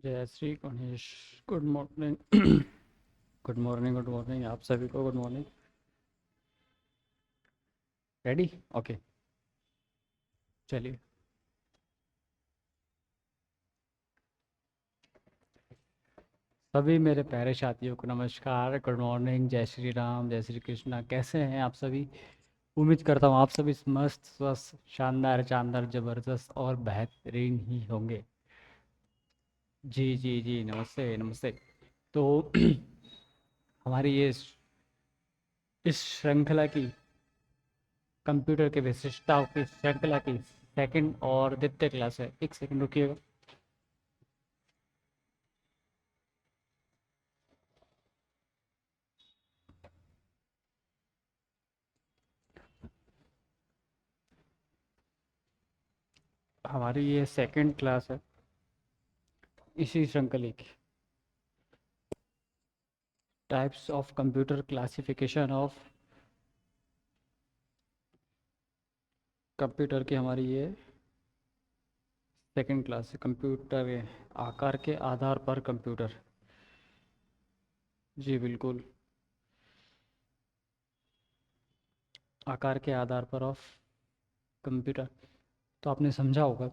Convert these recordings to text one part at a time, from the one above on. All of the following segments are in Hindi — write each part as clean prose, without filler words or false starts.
जय Shri Ganesh. Good morning. Good morning, good morning आप सभी को। Good morning. रेडी? ओके, चलिए। सभी मेरे प्यारे साथियों को नमस्कार, गुड मॉर्निंग, जय श्री राम, जय श्री कृष्णा। कैसे हैं आप सभी? उम्मीद करता हूँ आप सभी मस्त, स्वस्थ, शानदार, शानदार, ज़बरदस्त और बेहतरीन ही होंगे। जी जी जी, नमस्ते नमस्ते। तो हमारी इस श्रृंखला की, कंप्यूटर की विशिष्टताओं की श्रृंखला की सेकंड और द्वितीय क्लास है। एक सेकंड रुकिएगा। हमारी ये सेकंड क्लास है इसी श्रृंखला की। Types of computer, classification of computer की हमारी ये सेकंड क्लास है। कंप्यूटर के आकार के आधार पर कंप्यूटर। जी बिल्कुल, आकार के आधार पर ऑफ कंप्यूटर। तो आपने समझा होगा।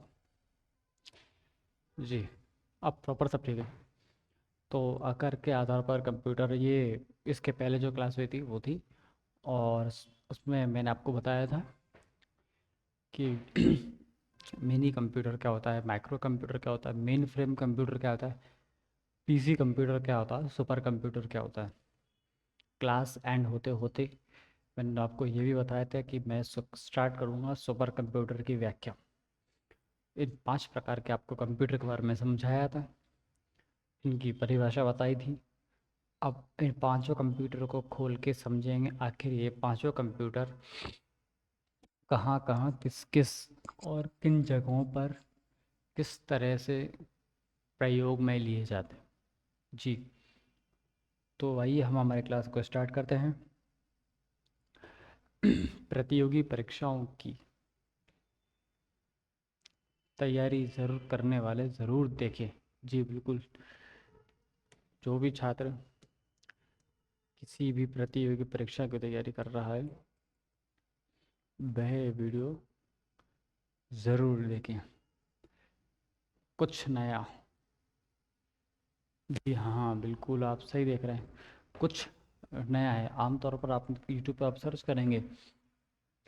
जी, अब प्रॉपर सब ठीक है। तो आकार के आधार पर कंप्यूटर, ये इसके पहले जो क्लास हुई थी वो थी। और उसमें मैंने आपको बताया था कि मिनी कंप्यूटर क्या होता है, माइक्रो कंप्यूटर क्या होता है, मेन फ्रेम कंप्यूटर क्या होता है, पीसी कंप्यूटर क्या होता है, सुपर कंप्यूटर क्या होता है। क्लास एंड होते होते मैंने आपको ये भी बताया था कि मैं स्टार्ट करूँगा सुपर कंप्यूटर की व्याख्या। इन 5 प्रकार के आपको कंप्यूटर के बारे में समझाया था, इनकी परिभाषा बताई थी। अब इन पांचों कंप्यूटर को खोल के समझेंगे आखिर ये पांचों कंप्यूटर कहाँ कहाँ, किस किस और किन जगहों पर किस तरह से प्रयोग में लिए जाते हैं। जी, तो आइए हम हमारे क्लास को स्टार्ट करते हैं। प्रतियोगी परीक्षाओं की तैयारी ज़रूर करने वाले ज़रूर देखें। जी बिल्कुल, जो भी छात्र किसी भी प्रतियोगी परीक्षा की तैयारी कर रहा है वह वीडियो ज़रूर देखें। कुछ नया। जी हाँ, बिल्कुल आप सही देख रहे हैं। कुछ नया है। आमतौर पर आप यूट्यूब पर आप सर्च करेंगे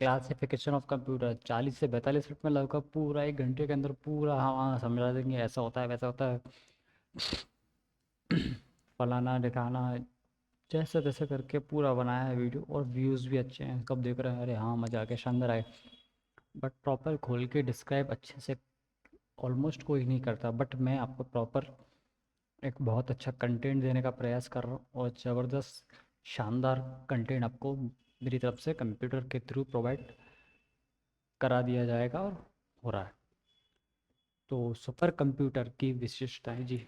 क्लासिफिकेशन ऑफ कंप्यूटर, 40 से 42 मिनट में लगभग पूरा 1 घंटे के अंदर पूरा हाँ समझा देंगे, ऐसा होता है वैसा होता है, फलाना दिखाना, जैसे तैसे करके पूरा बनाया है वीडियो। और व्यूज़ भी अच्छे हैं, कब देख रहे हैं, अरे हाँ मज़ा आ गया, शानदार आए। बट प्रॉपर खोल के डिस्क्राइब अच्छे से ऑलमोस्ट कोई नहीं करता। बट मैं आपको प्रॉपर एक बहुत अच्छा कंटेंट देने का प्रयास कर रहा हूँ, और ज़बरदस्त शानदार कंटेंट आपको मेरी तरफ से कंप्यूटर के थ्रू प्रोवाइड करा दिया जाएगा, और हो रहा है। तो सुपर कंप्यूटर की विशेषताएं जी।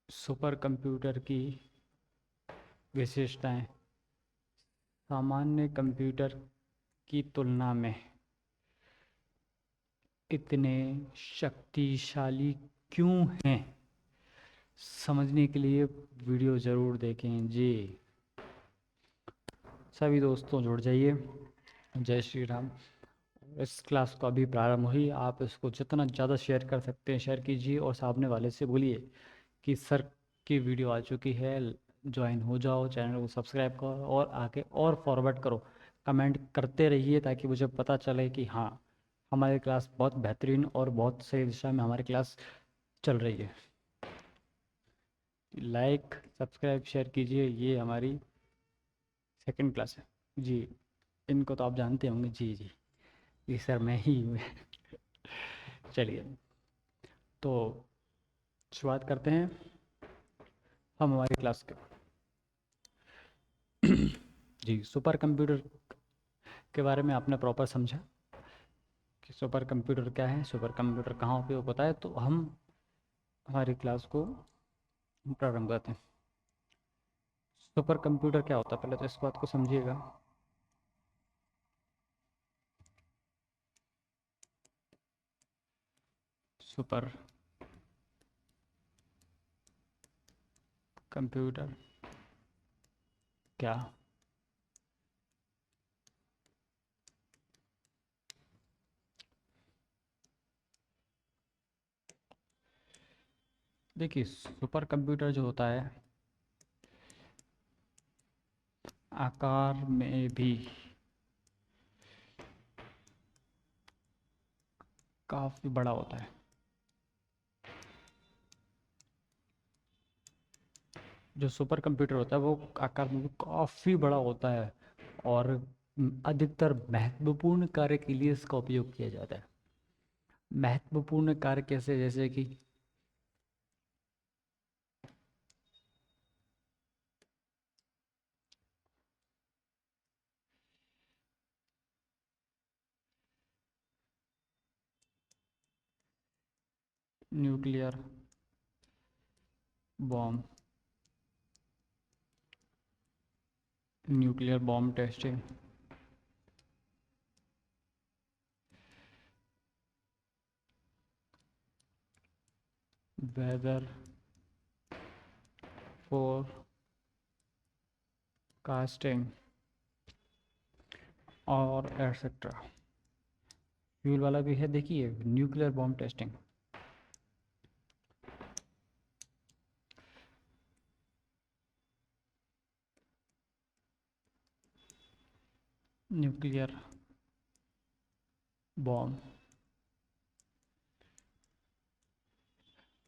सुपर कंप्यूटर की विशेषताएं सामान्य कंप्यूटर की तुलना में इतने शक्तिशाली क्यों हैं, समझने के लिए वीडियो ज़रूर देखें जी। सभी दोस्तों जुड़ जाइए। जय श्री राम। इस क्लास को अभी प्रारंभ हुई, आप इसको जितना ज़्यादा शेयर कर सकते हैं शेयर कीजिए, और सामने वाले से बोलिए कि सर की वीडियो आ चुकी है, ज्वाइन हो जाओ, चैनल को सब्सक्राइब करो और आगे और फॉरवर्ड करो। कमेंट करते रहिए ताकि मुझे पता चले कि हाँ, हमारी क्लास बहुत बेहतरीन और बहुत सही दिशा में हमारी क्लास चल रही है। लाइक सब्सक्राइब शेयर कीजिए। ये हमारी सेकंड क्लास है जी। इनको तो आप जानते होंगे। जी जी जी सर, मैं ही हूँ। चलिए, तो शुरुआत करते हैं हम हमारी क्लास के। जी, सुपर कंप्यूटर के बारे में आपने प्रॉपर समझा कि सुपर कंप्यूटर क्या है, सुपर कंप्यूटर कहाँ उपयोग होता है। तो हम हमारी क्लास को प्रारंभ करते हैं। सुपर कंप्यूटर क्या होता है, पहले तो इस बात को समझिएगा। सुपर कंप्यूटर क्या? देखिए, सुपर कंप्यूटर जो होता है आकार में भी काफ़ी बड़ा होता है। जो सुपर कंप्यूटर होता है वो आकार में भी काफ़ी बड़ा होता है और अधिकतर महत्वपूर्ण कार्य के लिए इसका उपयोग किया जाता है। महत्वपूर्ण कार्य कैसे? जैसे कि nuclear bomb, nuclear bomb testing, weather forecasting और एटसेट्रा। फ्यूल वाला भी है, देखिए, nuclear bomb testing. Nuclear bomb,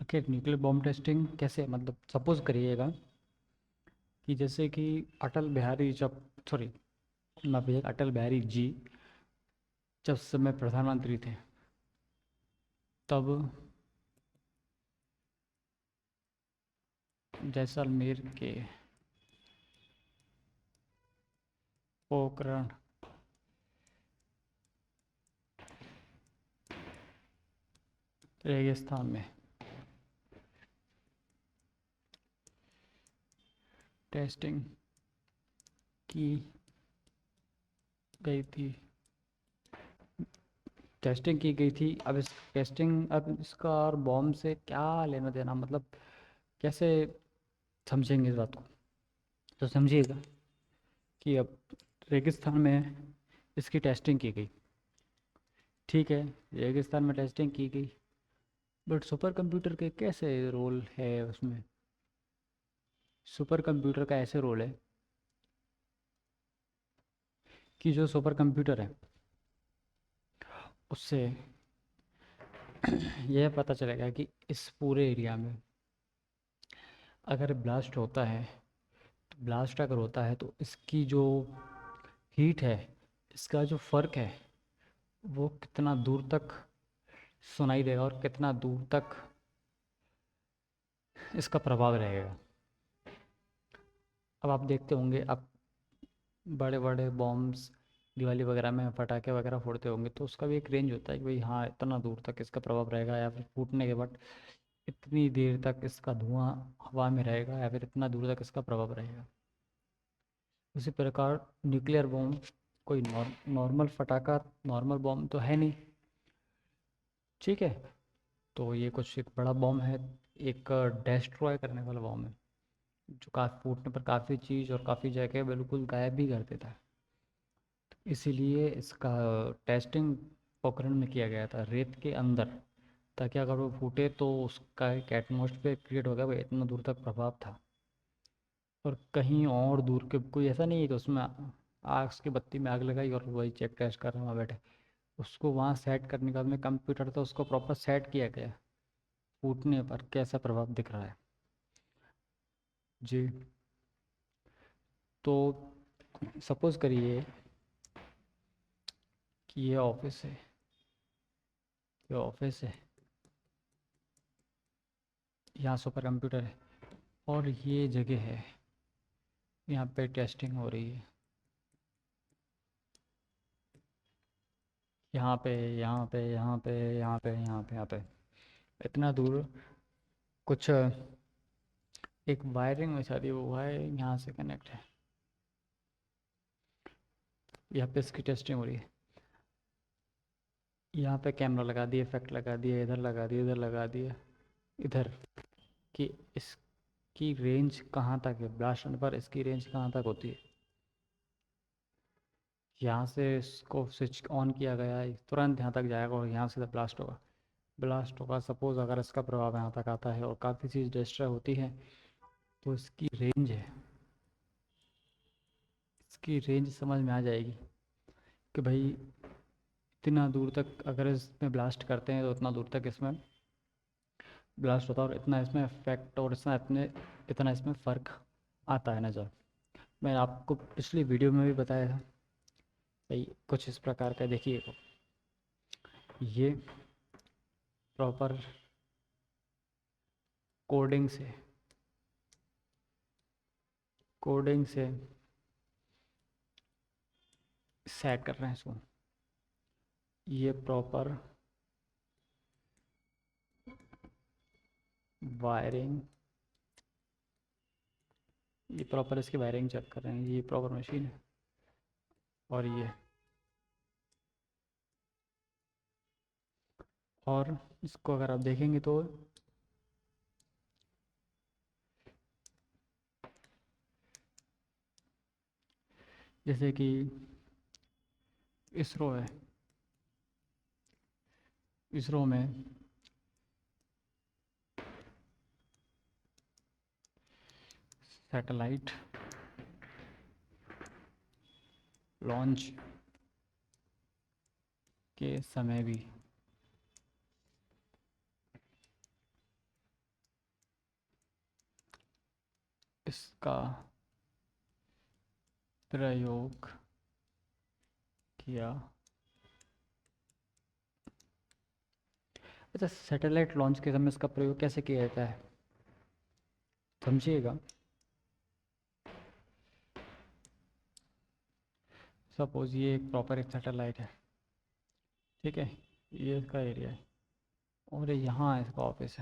okay. Nuclear bomb testing कैसे? मतलब सपोज करिएगा कि जैसे कि अटल बिहारी जब सॉरी मैं भैया अटल बिहारी जी जब समय प्रधानमंत्री थे तब जैसलमेर के पोखरण रेगिस्तान में टेस्टिंग की गई थी। टेस्टिंग की गई थी। अब इस टेस्टिंग, अब इसका और बॉम्ब से क्या लेना देना, मतलब कैसे समझेंगे इस बात को? तो समझिएगा कि अब रेगिस्तान में इसकी टेस्टिंग की गई, ठीक है, रेगिस्तान में टेस्टिंग की गई, बट सुपर कंप्यूटर के कैसे रोल है उसमें? सुपर कंप्यूटर का ऐसे रोल है कि जो सुपर कंप्यूटर है उससे यह पता चलेगा कि इस पूरे एरिया में अगर ब्लास्ट होता है, तो ब्लास्ट अगर होता है तो इसकी जो हीट है, इसका जो फ़र्क है, वो कितना दूर तक सुनाई देगा और कितना दूर तक इसका प्रभाव रहेगा। अब आप देखते होंगे, आप बड़े बड़े बॉम्ब्स दिवाली वगैरह में पटाखे वगैरह फोड़ते होंगे तो उसका भी एक रेंज होता है कि भाई हाँ, इतना दूर तक इसका प्रभाव रहेगा, या फिर फूटने के बाद इतनी देर तक इसका धुआं हवा में रहेगा, या फिर इतना दूर तक इसका प्रभाव रहेगा। उसी प्रकार न्यूक्लियर बॉम्ब कोई नॉर्मल फटाका, नॉर्मल बॉम्ब तो है नहीं, ठीक है। तो ये कुछ एक बड़ा बॉम्ब है, एक डेस्ट्रॉय करने वाला बॉम्ब है, जो काफ़ी फूटने पर काफ़ी चीज़ और काफ़ी जगह बिल्कुल गायब भी कर देता है। इसीलिए इसका टेस्टिंग पोखरण में किया गया था, रेत के अंदर, ताकि अगर वो फूटे तो उसका एक एटमॉस्फेयर क्रिएट हो गया, वो इतना दूर तक प्रभाव था। और कहीं और दूर के कोई ऐसा नहीं है कि उसमें आग की बत्ती में आग लगाई और वही चेक टेस्ट कर रहे वहाँ बैठे। उसको वहाँ सेट करने के बाद में कंप्यूटर था, उसको प्रॉपर सेट किया गया, फूटने पर कैसा प्रभाव दिख रहा है। जी। तो सपोज़ करिए कि ये ऑफिस है, ये ऑफिस है, यहाँ सुपर कंप्यूटर है, और ये जगह है, यहाँ पे टेस्टिंग हो रही है, यहाँ पे, यहाँ पे, यहाँ पे, यहाँ पे, यहाँ पे, यहाँ पे, इतना दूर कुछ एक वायरिंग में शादी हुआ है, यहाँ से कनेक्ट है, यहाँ पे इसकी टेस्टिंग हो रही है। यहाँ पे कैमरा लगा दिए, इफेक्ट लगा दिए, इधर लगा दिए, इधर लगा दिए, इधर, कि इसकी रेंज कहाँ तक है, ब्लास्ट होने पर इसकी रेंज कहाँ तक होती है। यहाँ से इसको स्विच ऑन किया गया है, तुरंत यहाँ तक जाएगा और यहाँ से ब्लास्ट होगा। ब्लास्ट होगा, सपोज़ अगर इसका प्रभाव यहाँ तक आता है और काफ़ी चीज़ डिस्ट्रॉय होती है, तो इसकी रेंज है, इसकी रेंज समझ में आ जाएगी कि भाई इतना दूर तक अगर इसमें ब्लास्ट करते हैं तो उतना दूर तक इसमें ब्लास्ट होता है और इतना इसमें इफेक्ट और इतना इसमें फ़र्क आता है नज़र। मैं आपको पिछली वीडियो में भी बताया था भाई, कुछ इस प्रकार का देखिए, ये प्रॉपर कोडिंग से सेट कर रहे हैं इसको। ये प्रॉपर वायरिंग, ये प्रॉपर इसकी वायरिंग चेक कर रहे हैं, ये प्रॉपर मशीन है। और ये, और इसको अगर आप देखेंगे तो जैसे कि इसरो है, इसरो में सैटेलाइट लॉन्च के समय भी इसका प्रयोग किया। अच्छा, सैटेलाइट लॉन्च के समय इसका प्रयोग कैसे किया जाता है, समझिएगा। सपोज ये एक प्रॉपर एक सैटेलाइट है, ठीक है, ये इसका एरिया है और यहाँ इसका ऑफिस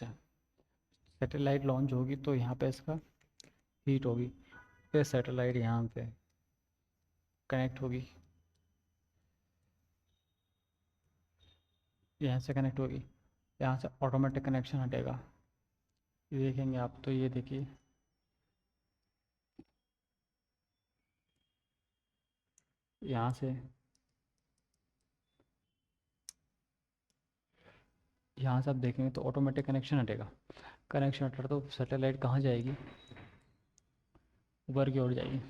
है। सैटेलाइट लॉन्च होगी तो यहाँ पे इसका हीट होगी, फिर सैटेलाइट यहाँ पे कनेक्ट होगी, यहाँ से कनेक्ट होगी, यहाँ से ऑटोमेटिक कनेक्शन हटेगा। ये देखेंगे आप तो, ये देखिए यहाँ से आप देखेंगे तो ऑटोमेटिक कनेक्शन हटेगा। कनेक्शन हटा तो सैटेलाइट कहाँ जाएगी, ऊपर की ओर जाएगी।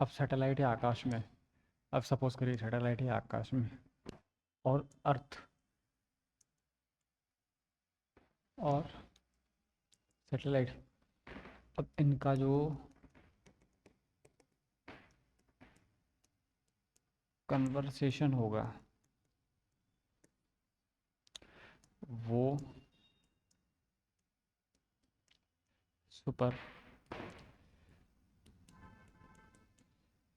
अब सैटेलाइट है आकाश में, अब सपोज करिए सैटेलाइट है आकाश में और अर्थ और सैटेलाइट, अब इनका जो कन्वर्सेशन होगा वो सुपर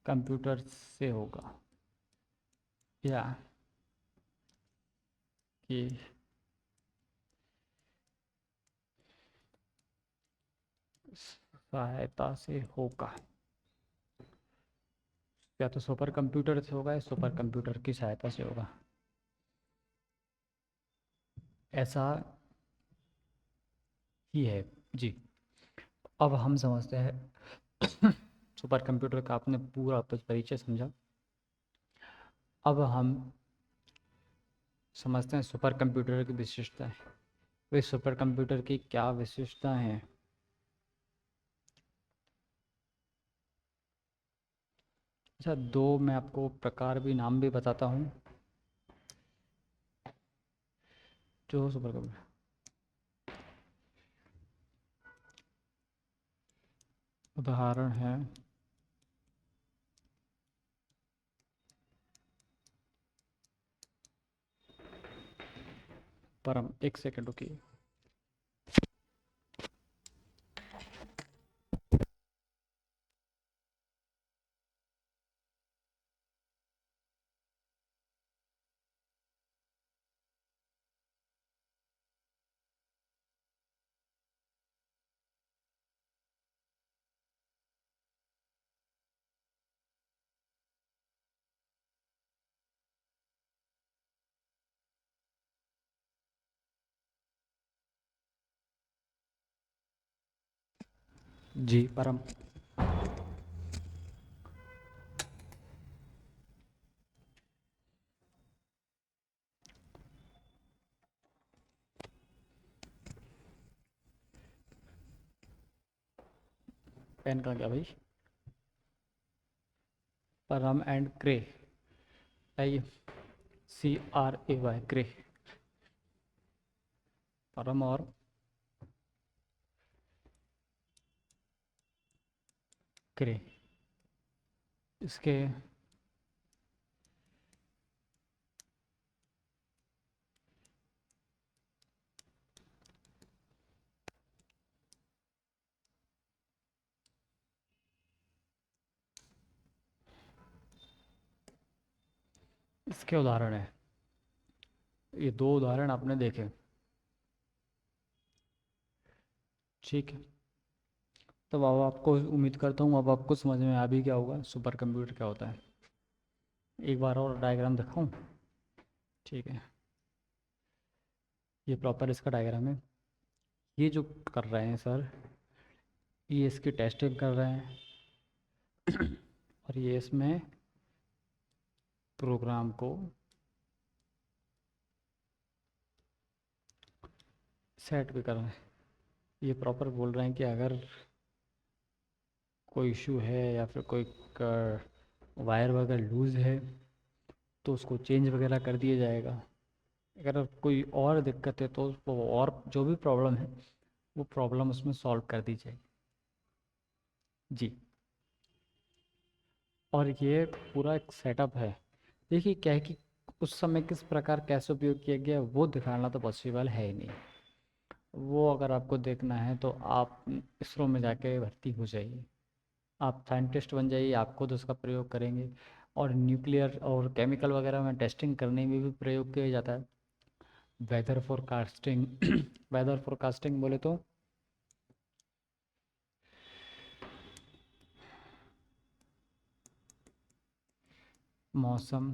कंप्यूटर से होगा, या कि सहायता से होगा, या तो सुपर कंप्यूटर से होगा या सुपर कंप्यूटर की सहायता से होगा। ऐसा ही है जी। अब हम समझते हैं सुपर कंप्यूटर का आपने पूरा परिचय समझा। अब हम समझते हैं सुपर कंप्यूटर की विशेषताएं। वे सुपर कंप्यूटर की क्या विशेषताएं हैं। अच्छा, दो मैं आपको प्रकार भी नाम भी बताता हूँ जो सुपर कंप्यूटर, उदाहरण है परम। एक सेकंड रुकिए। जी परम। पेन का क्या भाई? परम एंड क्रे। आई CRAY क्रे। परम और क्रे। इसके इसके उदाहरण है। ये दो उदाहरण आपने देखे। ठीक है। तब अब आपको उम्मीद करता हूँ अब आपको समझ में आ भी क्या होगा सुपर कंप्यूटर क्या होता है। एक बार और डायग्राम दिखाऊं? ठीक है। ये प्रॉपर इसका डायग्राम है। ये जो कर रहे हैं सर, ये इसकी टेस्टिंग कर रहे हैं और ये इसमें प्रोग्राम को सेट भी कर रहे हैं। ये प्रॉपर बोल रहे हैं कि अगर कोई इशू है या फिर कोई वायर वगैरह लूज़ है तो उसको चेंज वगैरह कर दिया जाएगा। अगर कोई और दिक्कत है तो उसको और जो भी प्रॉब्लम है वो प्रॉब्लम उसमें सॉल्व कर दी जाएगी। जी। और ये पूरा एक सेटअप है। देखिए क्या है कि उस समय किस प्रकार कैसे उपयोग किया गया वो दिखाना तो पॉसिबल है ही नहीं। वो अगर आपको देखना है तो आप इसरो में जाके भर्ती हो जाइए। आप साइंटिस्ट बन जाइए, आप खुद उसका प्रयोग करेंगे। और न्यूक्लियर और केमिकल वगैरह में टेस्टिंग करने में भी प्रयोग किया जाता है। वेदर फोरकास्टिंग वेदर फोरकास्टिंग बोले तो मौसम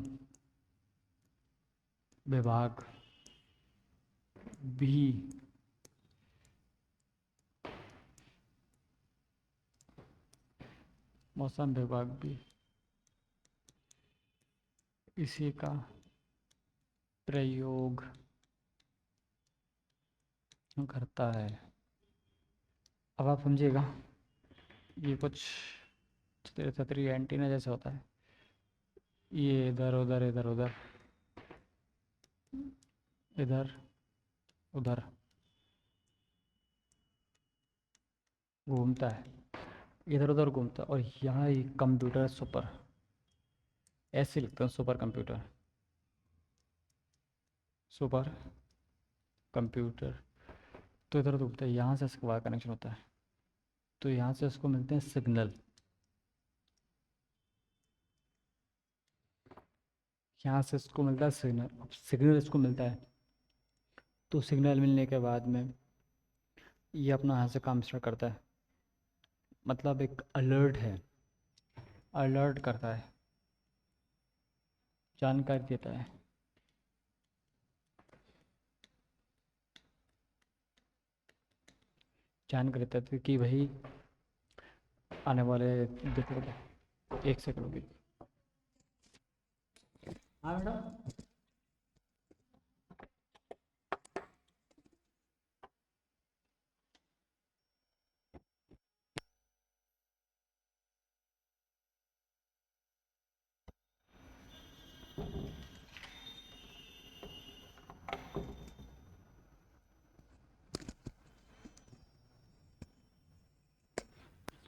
विभाग भी मौसम विभाग भी इसी का प्रयोग करता है। अब आप समझिएगा, ये कुछ छतरी एंटीना जैसे होता है। ये इधर उधर इधर उधर इधर उधर घूमता है, इधर उधर घूमता है। और यहाँ ये कंप्यूटर सुपर, ऐसे लिखते हैं सुपर कंप्यूटर। सुपर कंप्यूटर तो इधर उधर घूमता है, यहाँ से इसका वायर कनेक्शन होता है तो यहाँ से इसको मिलते हैं सिग्नल। यहाँ से इसको मिलता है सिग्नल। अब सिग्नल इसको मिलता है तो सिग्नल मिलने के बाद में ये अपना यहाँ से काम स्टार्ट करता है। मतलब एक अलर्ट है, अलर्ट करता है, जानकारी देता है। जानकारी देता है कि भाई आने वाले, देखो एक सेकंड रुकिए। हाँ मैडम।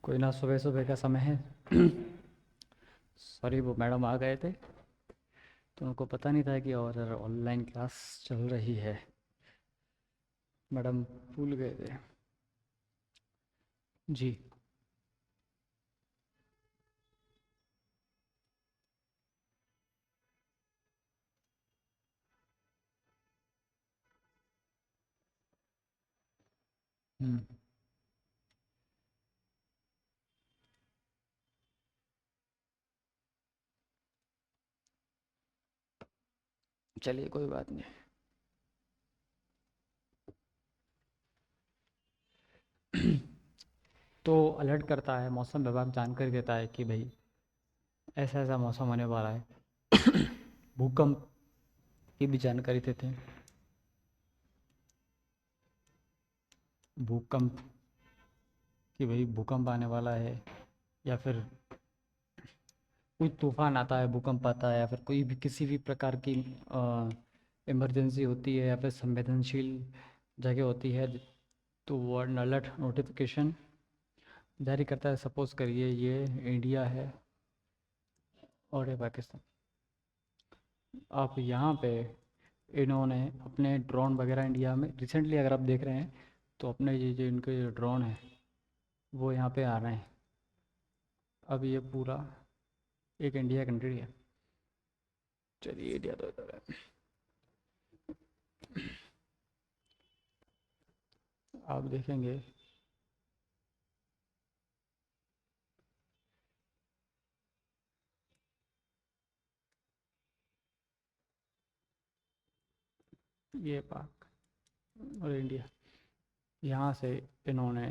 कोई ना, सुबह सुबह का समय है। सॉरी, वो मैडम आ गए थे तो उनको पता नहीं था कि और ऑनलाइन क्लास चल रही है। मैडम भूल गए थे। जी। हम्म। चलिए कोई बात नहीं। तो अलर्ट करता है, मौसम विभाग जानकारी देता है कि भाई ऐसा ऐसा मौसम होने वाला है। भूकंप की भी जानकारी देते हैं, भूकंप कि भाई भूकंप आने वाला है, या फिर कोई तूफान आता है, भूकंप आता है, या फिर कोई भी किसी भी प्रकार की इमरजेंसी होती है, या फिर संवेदनशील जगह होती है, तो वो अलर्ट नोटिफिकेशन जारी करता है। सपोज करिए ये इंडिया है और ये पाकिस्तान। आप यहाँ पे इन्होंने अपने ड्रोन वगैरह इंडिया में रिसेंटली अगर आप देख रहे हैं तो अपने ये जो इनके जो ड्रोन हैं वो यहाँ पे आ रहे हैं। अब ये पूरा एक इंडिया कंट्री है। चलिए इंडिया तो इधर है, आप देखेंगे ये पाक और इंडिया, यहाँ से इन्होंने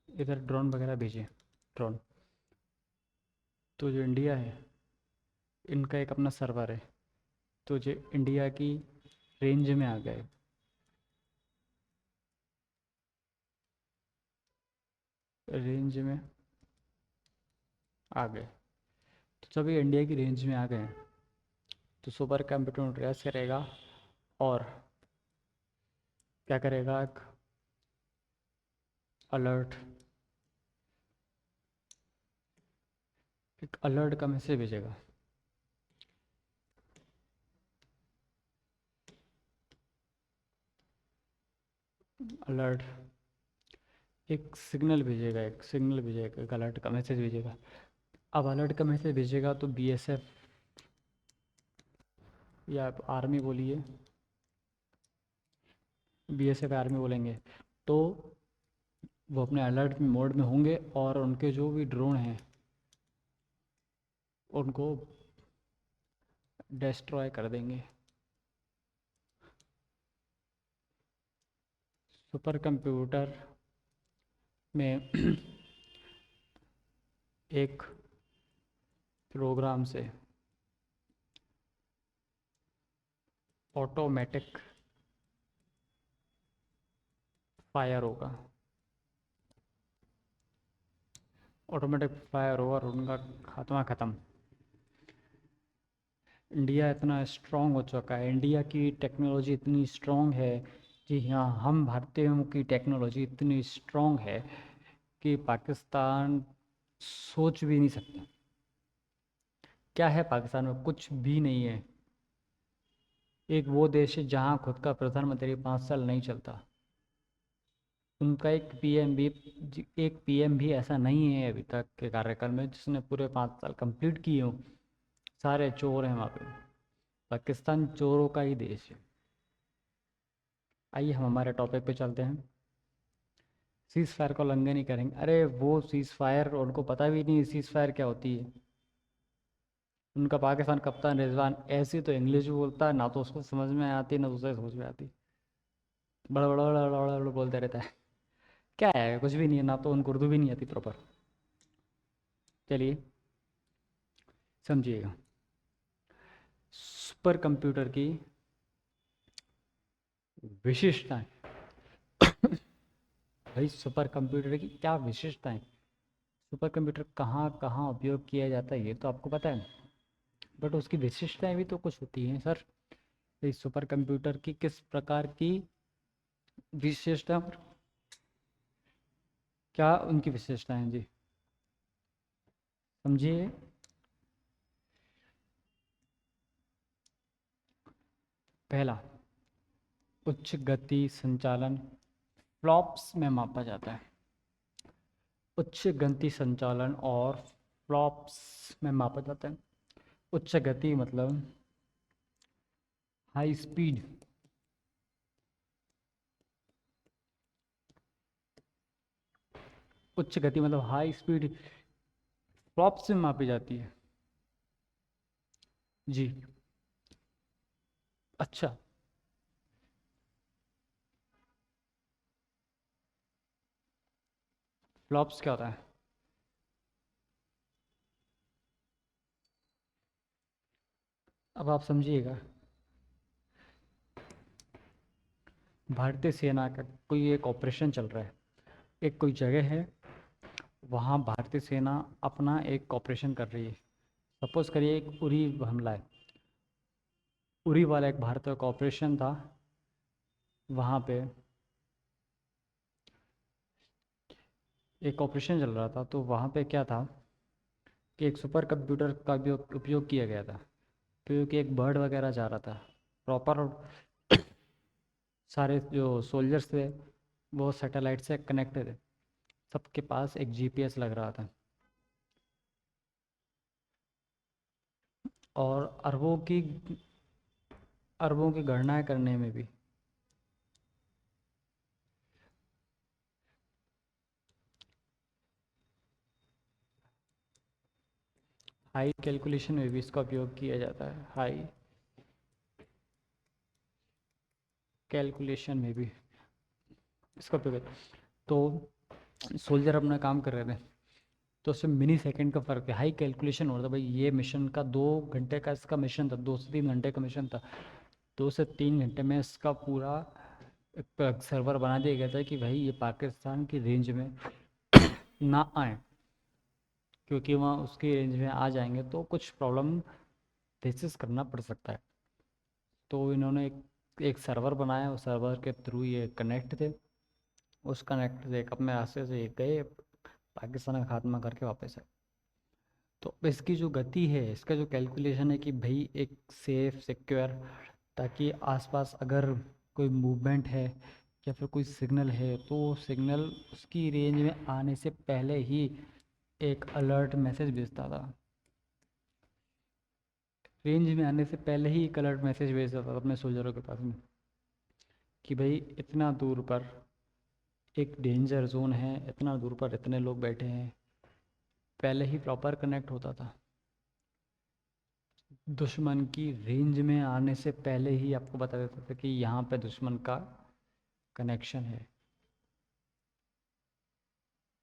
इधर ड्रोन वगैरह भेजे। ड्रोन तो जो इंडिया है इनका एक अपना सर्वर है, तो जो इंडिया की रेंज में आ गए, रेंज में आ गए। तो जब ये इंडिया की रेंज में आ गए तो सुपर कंप्यूटर ट्रेस करेगा और क्या करेगा, एक अलर्ट, एक अलर्ट का मैसेज भेजेगा। अलर्ट एक सिग्नल भेजेगा, एक सिग्नल भेजेगा, एक अलर्ट का मैसेज भेजेगा। अब अलर्ट का मैसेज भेजेगा तो बीएसएफ या आप आर्मी बोलिए, बीएसएफ आर्मी बोलेंगे, तो वो अपने अलर्ट मोड में होंगे और उनके जो भी ड्रोन हैं उनको डिस्ट्रॉय कर देंगे। सुपर कंप्यूटर में एक प्रोग्राम से ऑटोमेटिक फायर होगा, ऑटोमेटिक फायर होगा और उनका खात्मा ख़त्म। इंडिया इतना स्ट्रांग हो चुका है, इंडिया की टेक्नोलॉजी इतनी स्ट्रांग है। जी हाँ, हम भारतीयों की टेक्नोलॉजी इतनी स्ट्रांग है कि पाकिस्तान सोच भी नहीं सकता। क्या है पाकिस्तान में? कुछ भी नहीं है। एक वो देश है जहाँ खुद का प्रधानमंत्री 5 साल नहीं चलता। उनका एक पीएम भी ऐसा नहीं है अभी तक के कार्यकाल में जिसने पूरे 5 साल कंप्लीट किए हों। सारे चोर हैं वहाँ पे। पाकिस्तान चोरों का ही देश है। आइए हम हमारे टॉपिक पे चलते हैं। सीज़ फायर का उल्लंघन नहीं करेंगे। अरे वो सीज़ फायर उनको पता भी नहीं सीज़ फायर क्या होती है। उनका पाकिस्तान कप्तान रिजवान ऐसी तो इंग्लिश भी बोलता है, ना तो उसको समझ में आती ना दूसरे समझ में आती, बड़ा बड़ा बड़ा बड़ा बड़ा बोलते रहता है। क्या है, कुछ भी नहीं है, ना तो उनको उर्दू भी नहीं आती प्रॉपर। चलिए समझिएगा। सुपर कंप्यूटर की विशेषताएं। भाई सुपर कंप्यूटर की क्या विशेषताएं, सुपर कंप्यूटर कहाँ कहाँ उपयोग किया जाता है ये तो आपको पता है, बट उसकी विशेषताएं भी तो कुछ होती हैं सर। इस सुपर कंप्यूटर की किस प्रकार की विशेषता, क्या उनकी विशेषताएं हैं जी, समझिए। पहला, उच्च गति संचालन फ्लॉप्स में मापा जाता है। उच्च गति संचालन और फ्लॉप्स में मापा जाता है। उच्च गति मतलब हाई स्पीड, उच्च गति मतलब हाई स्पीड फ्लॉप्स में मापी जाती है जी। अच्छा, फ्लॉप्स क्या होता है? अब आप समझिएगा। भारतीय सेना का कोई एक ऑपरेशन चल रहा है, एक कोई जगह है, वहाँ भारतीय सेना अपना एक ऑपरेशन कर रही है। सपोज करिए एक उरी हमला है, उरी वाला एक भारतीय का ऑपरेशन था। वहाँ पे एक ऑपरेशन चल रहा था, तो वहाँ पे क्या था कि एक सुपर कंप्यूटर का भी उपयोग किया गया था, क्योंकि एक बर्ड वगैरह जा रहा था प्रॉपर। सारे जो सोल्जर्स थे वो सैटेलाइट से कनेक्टेड थे, सबके पास एक जीपीएस लग रहा था। और अरबों की गणनाएं करने में भी, हाई कैलकुलेशन में भी इसका उपयोग किया जाता है। हाई कैलकुलेशन में भी इसका उपयोग है। तो सोल्जर अपना काम कर रहे थे, तो उससे मिनी सेकंड का फ़र्क है। हाई कैलकुलेशन हो रहा था भाई, ये मिशन का 2 घंटे का इसका मिशन था, 2 से 3 घंटे का मिशन था। 2 से 3 घंटे में इसका पूरा एक सर्वर बना दिया गया था कि भाई ये पाकिस्तान की रेंज में ना आए, क्योंकि वहाँ उसकी रेंज में आ जाएंगे तो कुछ प्रॉब्लम फेसेस करना पड़ सकता है। तो इन्होंने एक सर्वर बनाया, उस सर्वर के थ्रू ये कनेक्ट थे। उस कनेक्ट से अपने रास्ते से ये गए, पाकिस्तान का खात्मा करके वापस आए। तो इसकी जो गति है, इसका जो कैलकुलेशन है कि भाई एक सेफ सिक्योर, ताकि आसपास अगर कोई मूवमेंट है या फिर कोई सिग्नल है तो सिग्नल उसकी रेंज में आने से पहले ही एक अलर्ट मैसेज भेजता था। रेंज में आने से पहले ही एक अलर्ट मैसेज भेजता था अपने सोल्जरों के पास में कि भाई इतना दूर पर एक डेंजर जोन है, इतना दूर पर इतने लोग बैठे हैं। पहले ही प्रॉपर कनेक्ट होता था, दुश्मन की रेंज में आने से पहले ही आपको बता देता था कि यहाँ पे दुश्मन का कनेक्शन है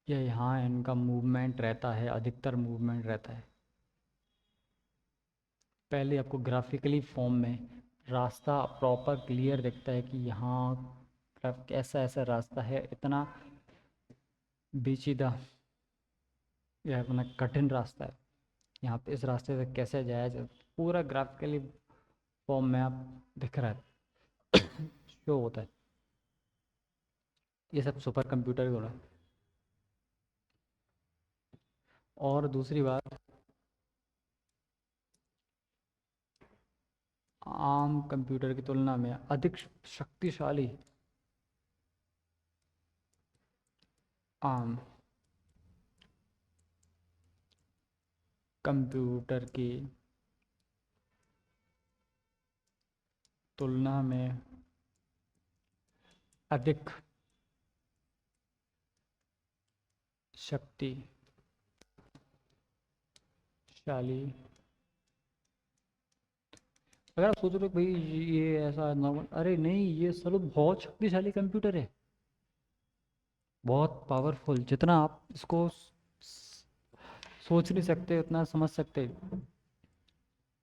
या यहाँ इनका मूवमेंट रहता है, अधिकतर मूवमेंट रहता है। पहले आपको ग्राफिकली फॉर्म में रास्ता प्रॉपर क्लियर दिखता है कि यहाँ ऐसा ऐसा रास्ता है, इतना पेचीदा या अपना कठिन रास्ता है, यहाँ पे इस रास्ते से कैसे जाया जाए, पूरा ग्राफिकली फॉर्म में आप दिख रहा है, शो होता है। ये सब सुपर कंप्यूटर हो रहा है। और दूसरी बात, आम कंप्यूटर की तुलना में अधिक शक्तिशाली आम कंप्यूटर की तुलना में अधिक शक्तिशाली, अगर आप सोच रहे हो भाई ये ऐसा नॉर्मल, अरे नहीं, ये सलो बहुत शक्तिशाली कंप्यूटर है, बहुत पावरफुल। जितना आप इसको सोच नहीं सकते उतना समझ सकते,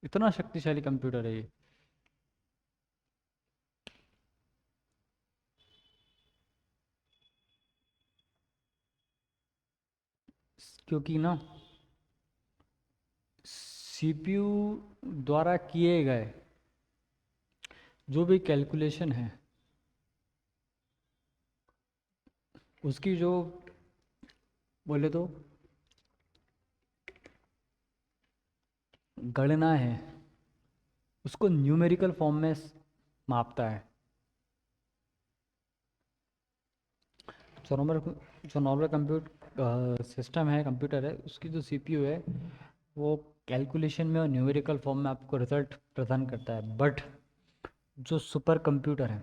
इतना शक्तिशाली कंप्यूटर है ये। क्योंकि ना सीपीयू द्वारा किए गए जो भी कैलकुलेशन है, उसकी जो बोले तो गणना है, उसको न्यूमेरिकल फॉर्म में मापता है। जो नॉर्मल जो नॉर्मल कंप्यूट सिस्टम है, कंप्यूटर है, उसकी जो सीपीयू है वो कैलकुलेशन में और न्यूमेरिकल फॉर्म में आपको रिजल्ट प्रदान करता है। बट जो सुपर कंप्यूटर है,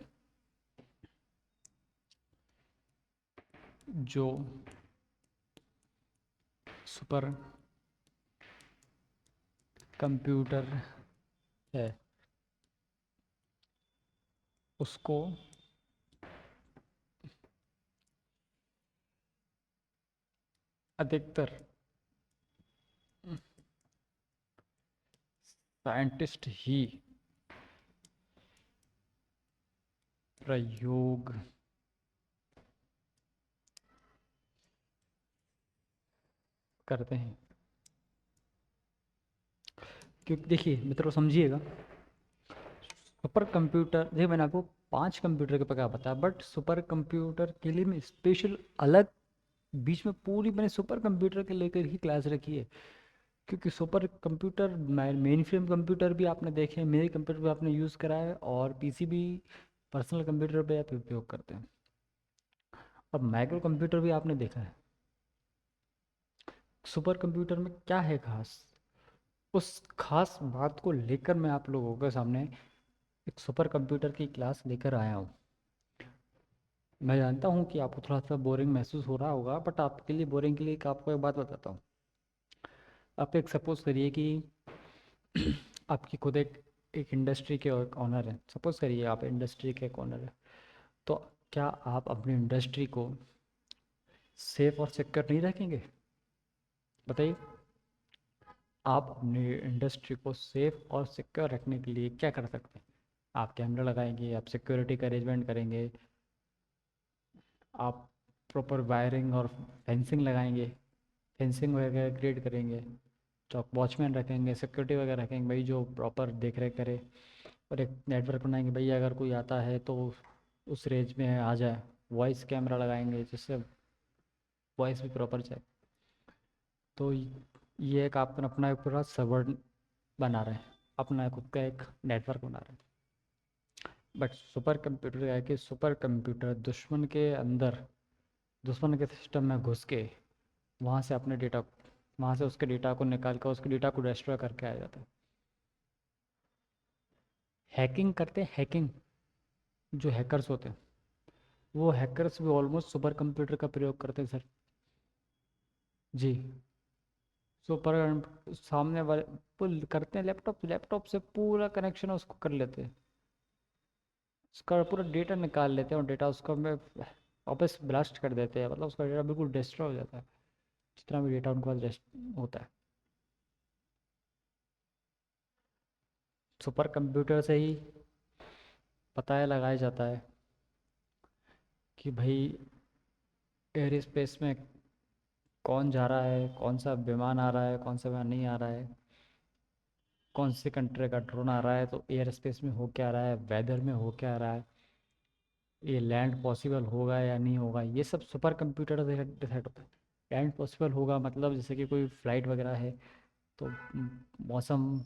जो सुपर कंप्यूटर है, उसको अधिकतर साइंटिस्ट ही प्रयोग करते हैं। क्योंकि देखिए मित्रों, समझिएगा, सुपर कंप्यूटर, देखिए मैंने आपको 5 कंप्यूटर के प्रकार बताया, बट सुपर कंप्यूटर के लिए मैं स्पेशल अलग बीच में पूरी मैंने सुपर कंप्यूटर के लेकर ही क्लास रखी है। क्योंकि super computer, main frame computer भी आपने देखे हैं, मेरे कंप्यूटर पे आपने यूज़ करा है, और पीसी भी, पर्सनल कंप्यूटर पे आप उपयोग करते हैं। अब माइक्रो कंप्यूटर भी आपने देखा है। सुपर कंप्यूटर में क्या है खास, उस खास बात को लेकर मैं आप लोगों के सामने एक सुपर कंप्यूटर की क्लास लेकर आया हूँ। मैं जानता हूँ कि आपको थोड़ा सा बोरिंग महसूस हो रहा होगा, बट आपके लिए बोरिंग के लिए एक आपको एक बात बताता हूँ। आप एक सपोज करिए कि आपकी खुद एक इंडस्ट्री के ऑनर हैं। सपोज करिए आप इंडस्ट्री के एक ऑनर हैं। तो क्या आप अपनी इंडस्ट्री को सेफ और सिक्योर नहीं रखेंगे? बताइए। आप अपनी इंडस्ट्री को सेफ और सिक्योर रखने के लिए क्या कर सकते हैं? आप कैमरा लगाएंगे, आप सिक्योरिटी का अरेंजमेंट करेंगे, आप प्रॉपर वायरिंग और फेंसिंग लगाएंगे, फेंसिंग वगैरह क्रिएट करेंगे, चौक वॉचमैन रखेंगे, सिक्योरिटी वगैरह रखेंगे भाई जो प्रॉपर देख रेख करे, और एक नेटवर्क बनाएंगे भाई अगर कोई आता है तो उस रेंज में आ जाए। वॉइस कैमरा लगाएंगे जिससे वॉइस भी प्रॉपर जाए। तो ये एक आप अपना एक पूरा सर्वर बना रहे हैं, अपना खुद का एक नेटवर्क बना रहे हैं। बट सुपर कंप्यूटर क्या है कि सुपर कंप्यूटर दुश्मन के अंदर, दुश्मन के सिस्टम में घुस के वहाँ से अपने डेटा, वहाँ से उसके डेटा को निकाल कर उसके डेटा को डिस्ट्रॉय करके आ जाता है। हैकिंग करते हैं, हैकिंग, जो हैकर्स होते हैं वो हैकर्स भी ऑलमोस्ट सुपर कंप्यूटर का प्रयोग करते हैं सर। जी। सुपर सामने वाले पुल करते हैं, लैपटॉप लैपटॉप से पूरा कनेक्शन उसको कर लेते हैं, उसका पूरा डेटा निकाल लेते हैं, और डेटा उसका में वापस ब्लास्ट कर देते हैं, मतलब उसका डेटा बिल्कुल डिस्ट्रॉय हो जाता है, जितना भी डेटा उनके पास होता है। सुपर कंप्यूटर से ही पता लगाया जाता है कि भाई एयर स्पेस में कौन जा रहा है, कौन सा विमान आ रहा है, कौन सा विमान नहीं आ रहा है, कौन से कंट्री का ड्रोन आ रहा है, तो एयर स्पेस में हो क्या रहा है, वेदर में हो क्या रहा है, ये लैंड पॉसिबल होगा या नहीं होगा, ये सब सुपर कंप्यूटर से डिसाइड होता है। लैंड पॉसिबल होगा मतलब जैसे कि कोई फ्लाइट वगैरह है, तो मौसम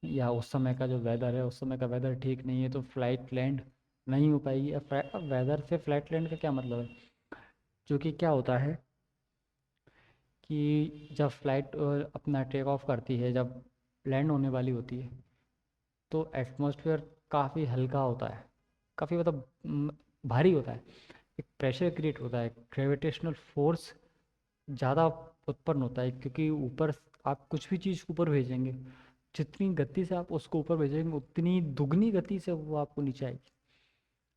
या उस समय का जो वेदर है, उस समय का वेदर ठीक नहीं है तो फ्लाइट लैंड नहीं हो पाएगी। अब वेदर से फ्लाइट लैंड का क्या मतलब है? जो कि क्या होता है कि जब फ्लाइट अपना टेक ऑफ करती है, जब लैंड होने वाली होती है, तो एटमॉस्फेयर काफ़ी हल्का होता है, काफ़ी मतलब भारी होता है, एक प्रेशर क्रिएट होता है, ग्रेविटेशनल फोर्स ज़्यादा उत्पन्न होता है, क्योंकि ऊपर आप कुछ भी चीज़ ऊपर भेजेंगे, जितनी गति से आप उसको ऊपर भेजेंगे उतनी दुगनी गति से वो आपको नीचे आएगी।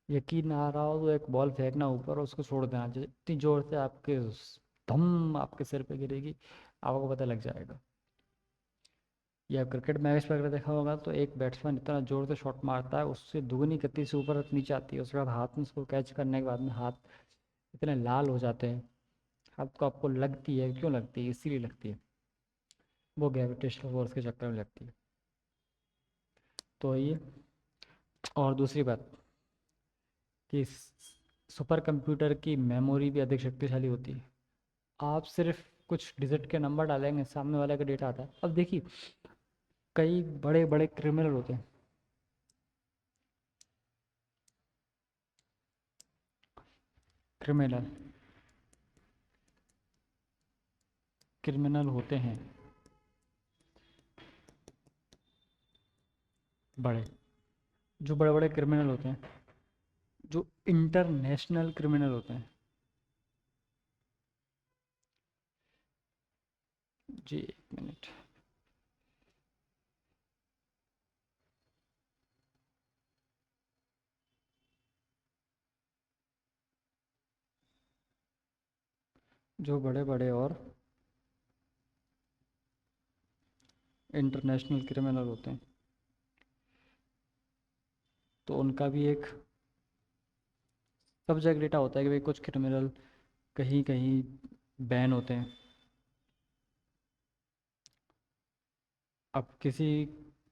यकीन ना आ रहा हो तो एक बॉल फेंकना ऊपर और उसको छोड़ देना, इतनी ज़ोर से आपके धम आपके सिर पे गिरेगी, आपको पता लग जाएगा। या क्रिकेट मैच वगैरह देखा होगा तो एक बैट्समैन इतना ज़ोर से शॉट मारता है, उससे दुगनी गति से ऊपर नीचे आती है, उसके बाद हाथ में उसको कैच करने के बाद में हाथ इतने लाल हो जाते हैं। हाथ को आपको लगती है, क्यों लगती है? इसीलिए लगती है, वो ग्रेविटेशनल फोर्स के चक्कर में लगती है। तो ये, और दूसरी बात कि सुपर कंप्यूटर की मेमोरी भी अधिक शक्तिशाली होती है। आप सिर्फ कुछ डिजिट के नंबर डालेंगे, सामने वाले का डेटा आता है। अब देखिए, कई बड़े बड़े क्रिमिनल होते हैं, क्रिमिनल क्रिमिनल होते हैं बड़े, जो बड़े बड़े क्रिमिनल होते हैं, जो इंटरनेशनल क्रिमिनल होते हैं। जी, एक मिनट। जो बड़े बड़े और इंटरनेशनल क्रिमिनल होते हैं, तो उनका भी एक सब्जेक्ट डेटा होता है कि भाई कुछ क्रिमिनल कहीं कहीं बैन होते हैं। अब किसी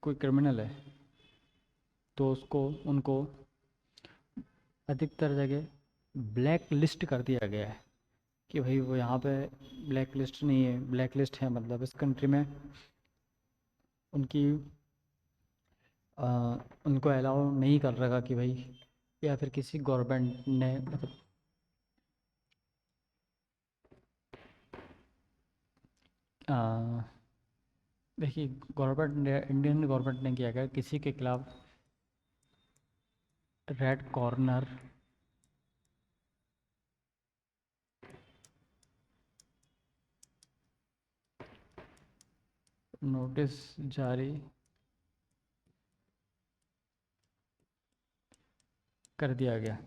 कोई क्रिमिनल है तो उसको उनको अधिकतर जगह ब्लैक लिस्ट कर दिया गया है कि भाई वो यहाँ पे ब्लैक लिस्ट नहीं है, ब्लैक लिस्ट है मतलब इस कंट्री में उनकी अ, उनको अलाउ नहीं कर रखा कि भाई, या फिर किसी गवर्नमेंट ने मतलब अ, देखिए गवर्नमेंट ने, इंडियन गवर्नमेंट ने किया गया किसी के खिलाफ रेड कॉर्नर नोटिस जारी कर दिया गया।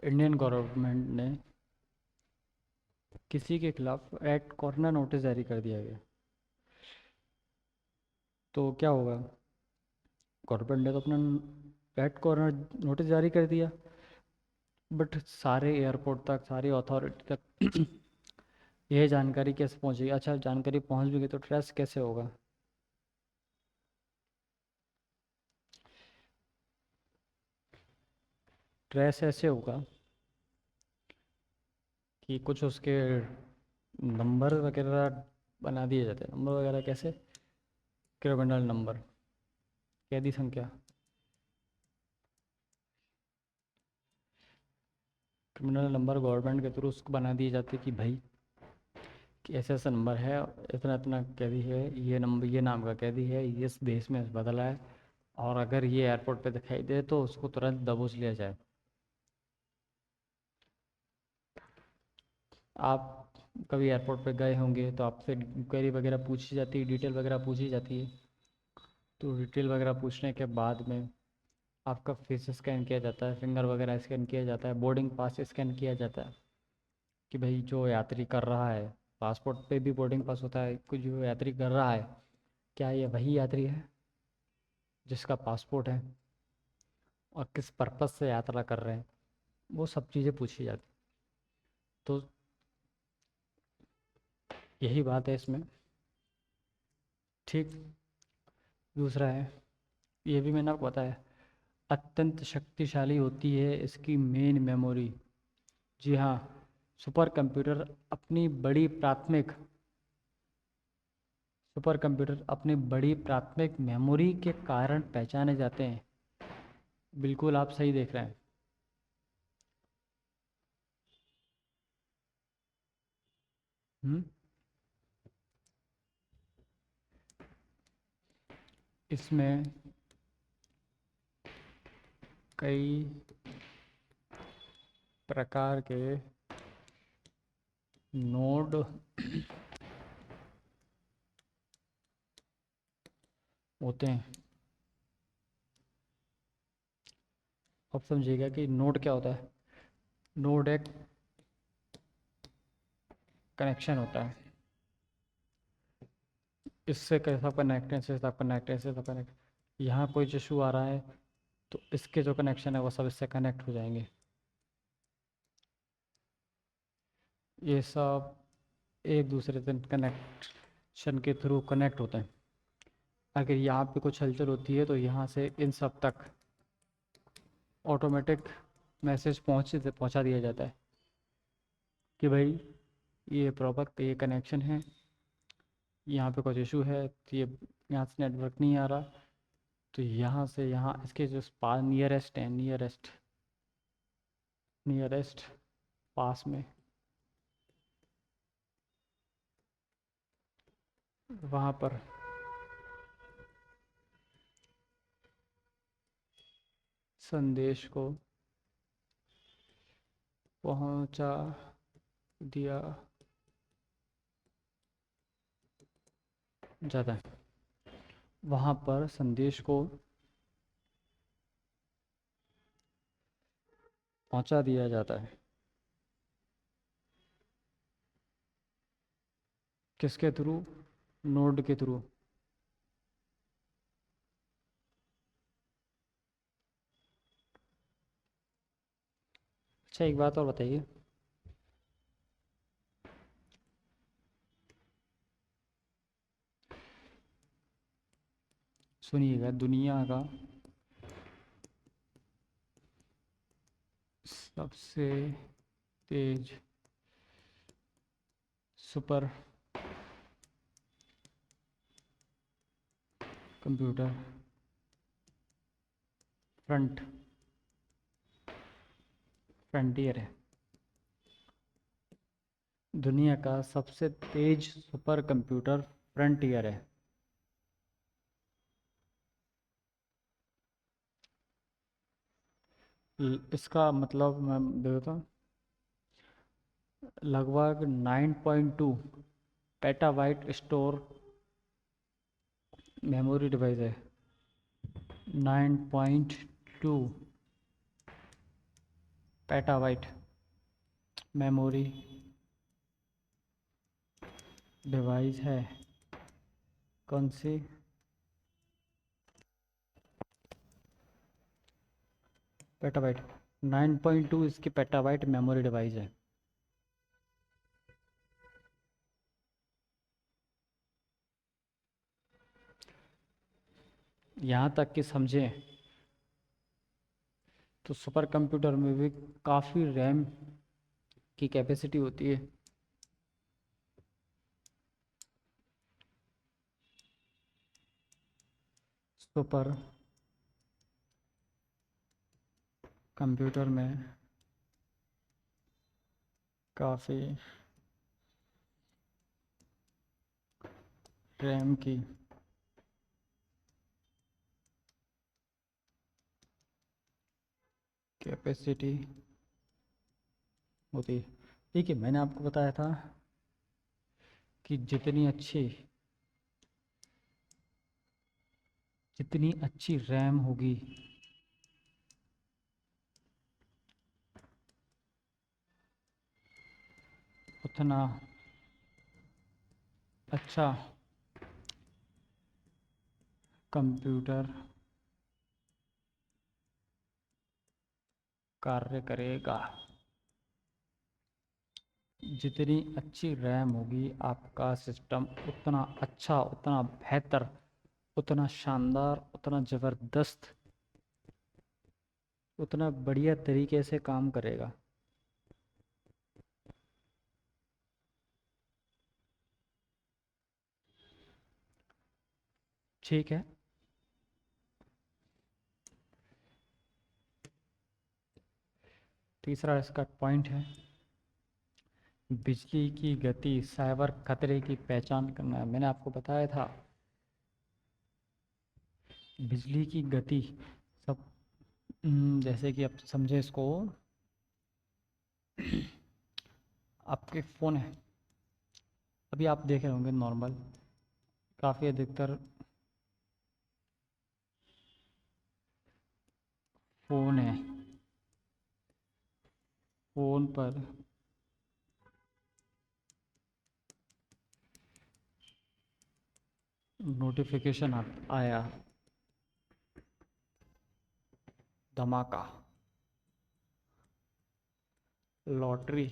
इंडियन गवर्नमेंट ने किसी के खिलाफ रेड कॉर्नर नोटिस जारी कर दिया गया, तो क्या होगा, गवर्नमेंट ने तो अपना रेड कॉर्नर नोटिस जारी कर दिया, बट सारे एयरपोर्ट तक, सारी अथॉरिटी तक यह जानकारी कैसे पहुंचेगी? अच्छा, जानकारी पहुंच भी गई तो ट्रेस कैसे होगा? ट्रेस ऐसे होगा कि कुछ उसके नंबर वगैरह बना दिए जाते हैं। नंबर वगैरह कैसे? क्रिमिनल नंबर, कैदी संख्या, क्रिमिनल नंबर गवर्नमेंट के थ्रू उसको बना दिए जाते कि भाई कि ऐसा ऐसा नंबर है, इतना इतना कैदी है, ये नंबर ये नाम का कैदी है, ये इस देश में बदला है, और अगर ये एयरपोर्ट पे दिखाई दे तो उसको तुरंत दबोच लिया जाए। आप कभी एयरपोर्ट पे गए होंगे तो आपसे क्वेरी वगैरह पूछी जाती है, डिटेल वगैरह पूछी जाती है, तो डिटेल वगैरह पूछने के बाद में आपका फेस स्कैन किया जाता है, फिंगर वगैरह स्कैन किया जाता है, बोर्डिंग पास स्कैन किया जाता है कि भाई जो यात्री कर रहा है, पासपोर्ट पे भी बोर्डिंग पास होता है, कुछ जो यात्री कर रहा है क्या ये वही यात्री है जिसका पासपोर्ट है, और किस पर्पज़ से यात्रा कर रहे हैं, वो सब चीज़ें पूछी जाती। तो यही बात है इसमें। ठीक। दूसरा है, ये भी मैंने आपको बताया, अत्यंत शक्तिशाली होती है इसकी मेन मेमोरी। जी हाँ, सुपर कंप्यूटर अपनी बड़ी प्राथमिक सुपर कंप्यूटर अपनी बड़ी प्राथमिक मेमोरी के कारण पहचाने जाते हैं। बिल्कुल आप सही देख रहे हैं। हम्म। इसमें कई प्रकार के नोड होते हैं। अब समझिएगा कि नोड क्या होता है। नोड एक कनेक्शन होता है, इससे कैसा कनेक्ट है, इससे सब कनेक्ट है, इससे सब कनेक्ट, यहाँ कोई इशू आ रहा है तो इसके जो कनेक्शन है वो सब इससे कनेक्ट हो जाएंगे। ये सब एक दूसरे से कनेक्शन के थ्रू कनेक्ट होते हैं। अगर यहाँ पे कुछ हलचल होती है तो यहाँ से इन सब तक ऑटोमेटिक मैसेज पहुँचा दिया जाता है कि भाई ये प्रॉपर ये कनेक्शन है, यहाँ पे कुछ इशू है, तो ये यहाँ से नेटवर्क नहीं आ रहा, तो यहाँ से यहाँ इसके जो पास नियरेस्ट है, नियरेस्ट पास में, वहाँ पर संदेश को पहुँचा दिया जाता है। वहाँ पर संदेश को पहुँचा दिया जाता है। किसके थ्रू? नोड के थ्रू। अच्छा, एक बात और बताइए। सुनिएगा, दुनिया का सबसे तेज सुपर कंप्यूटर फ्रंट फ्रंटियर है। दुनिया का सबसे तेज सुपर कंप्यूटर फ्रंटियर है। इसका मतलब मैं देता हूँ, लगभग 9.2 पेटाबाइट स्टोर मेमोरी डिवाइस है। 9.2 पेटाबाइट मेमोरी डिवाइस है। कौन सी? पेटाबाइट। 9.2 इसकी पेटाबाइट मेमोरी डिवाइस है। यहाँ तक कि समझें तो सुपर कंप्यूटर में भी काफ़ी रैम की कैपेसिटी होती है। सुपर कंप्यूटर में काफ़ी रैम की कैपेसिटी होती है। ठीक है, मैंने आपको बताया था कि जितनी अच्छी रैम होगी, उतना अच्छा कंप्यूटर कार्य करेगा। जितनी अच्छी रैम होगी आपका सिस्टम, उतना अच्छा, उतना बेहतर, उतना शानदार, उतना ज़बरदस्त, उतना बढ़िया तरीके से काम करेगा। ठीक है। तीसरा इसका पॉइंट है, बिजली की गति साइबर खतरे की पहचान करना है। मैंने आपको बताया था बिजली की गति सब, जैसे कि आप समझे इसको, आपके फ़ोन है, अभी आप देख रहे होंगे नॉर्मल, काफ़ी अधिकतर फ़ोन है, फ़ोन पर नोटिफिकेशन आया, धमाका, लॉटरी,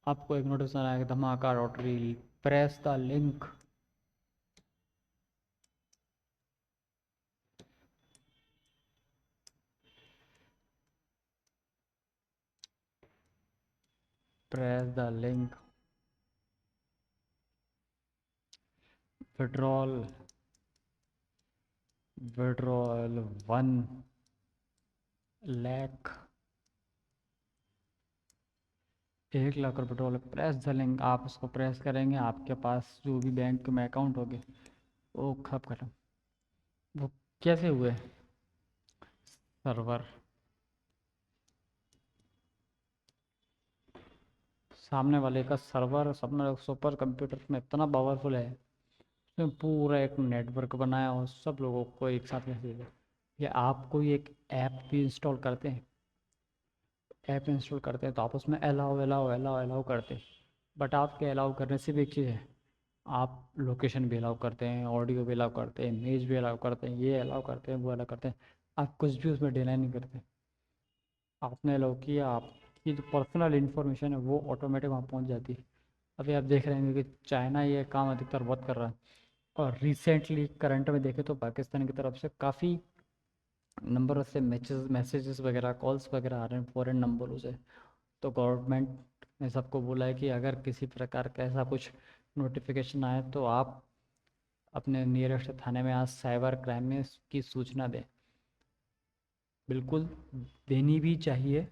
आपको एक नोटिफिकेशन आएगा, धमाका lottery, press the link, press the link, withdrawal, withdrawal 1 lakh, 1 lakh रुपये विड्रॉल। प्रेस द लिंक, आप उसको प्रेस करेंगे, आपके पास जो भी बैंक में अकाउंट होंगे वो खप खत्म। वो कैसे हुए? सर्वर, सामने वाले का सर्वर, सामने सुपर कंप्यूटर में इतना पावरफुल है, उसमें पूरा एक नेटवर्क बनाया और सब लोगों को एक साथ मैसेज है। या आप कोई एक ऐप भी इंस्टॉल करते हैं, ऐप इंस्टॉल करते हैं तो आप उसमें अलाउ अलाउ अलाउ अलाउ करते हैं, बट आपके अलाउ करने से भी एक चीज़ है, आप लोकेशन भी अलाउ करते हैं, ऑडियो भी अलाउ करते हैं, इमेज भी अलाउ करते हैं, ये अलाउ करते हैं, वो अलाउ करते हैं, आप कुछ भी उसमें डिनाई नहीं करते। आपने लो किया, आपकी जो पर्सनल इन्फॉर्मेशन है वो ऑटोमेटिक वहाँ पहुँच जाती है। अभी आप देख रहे हैं कि चाइना ये काम अधिकतर बहुत कर रहा है, और रिसेंटली करंट में देखें तो पाकिस्तान की तरफ से काफ़ी नंबर से मैसेजेस वगैरह, कॉल्स वगैरह आ रहे हैं फॉरेन नंबरों से। तो गवर्नमेंट ने सबको बोला है कि अगर किसी प्रकार का ऐसा कुछ नोटिफिकेशन आए तो आप अपने नियरेस्ट थाने में आज साइबर क्राइम में की सूचना दें। बिल्कुल देनी भी चाहिए,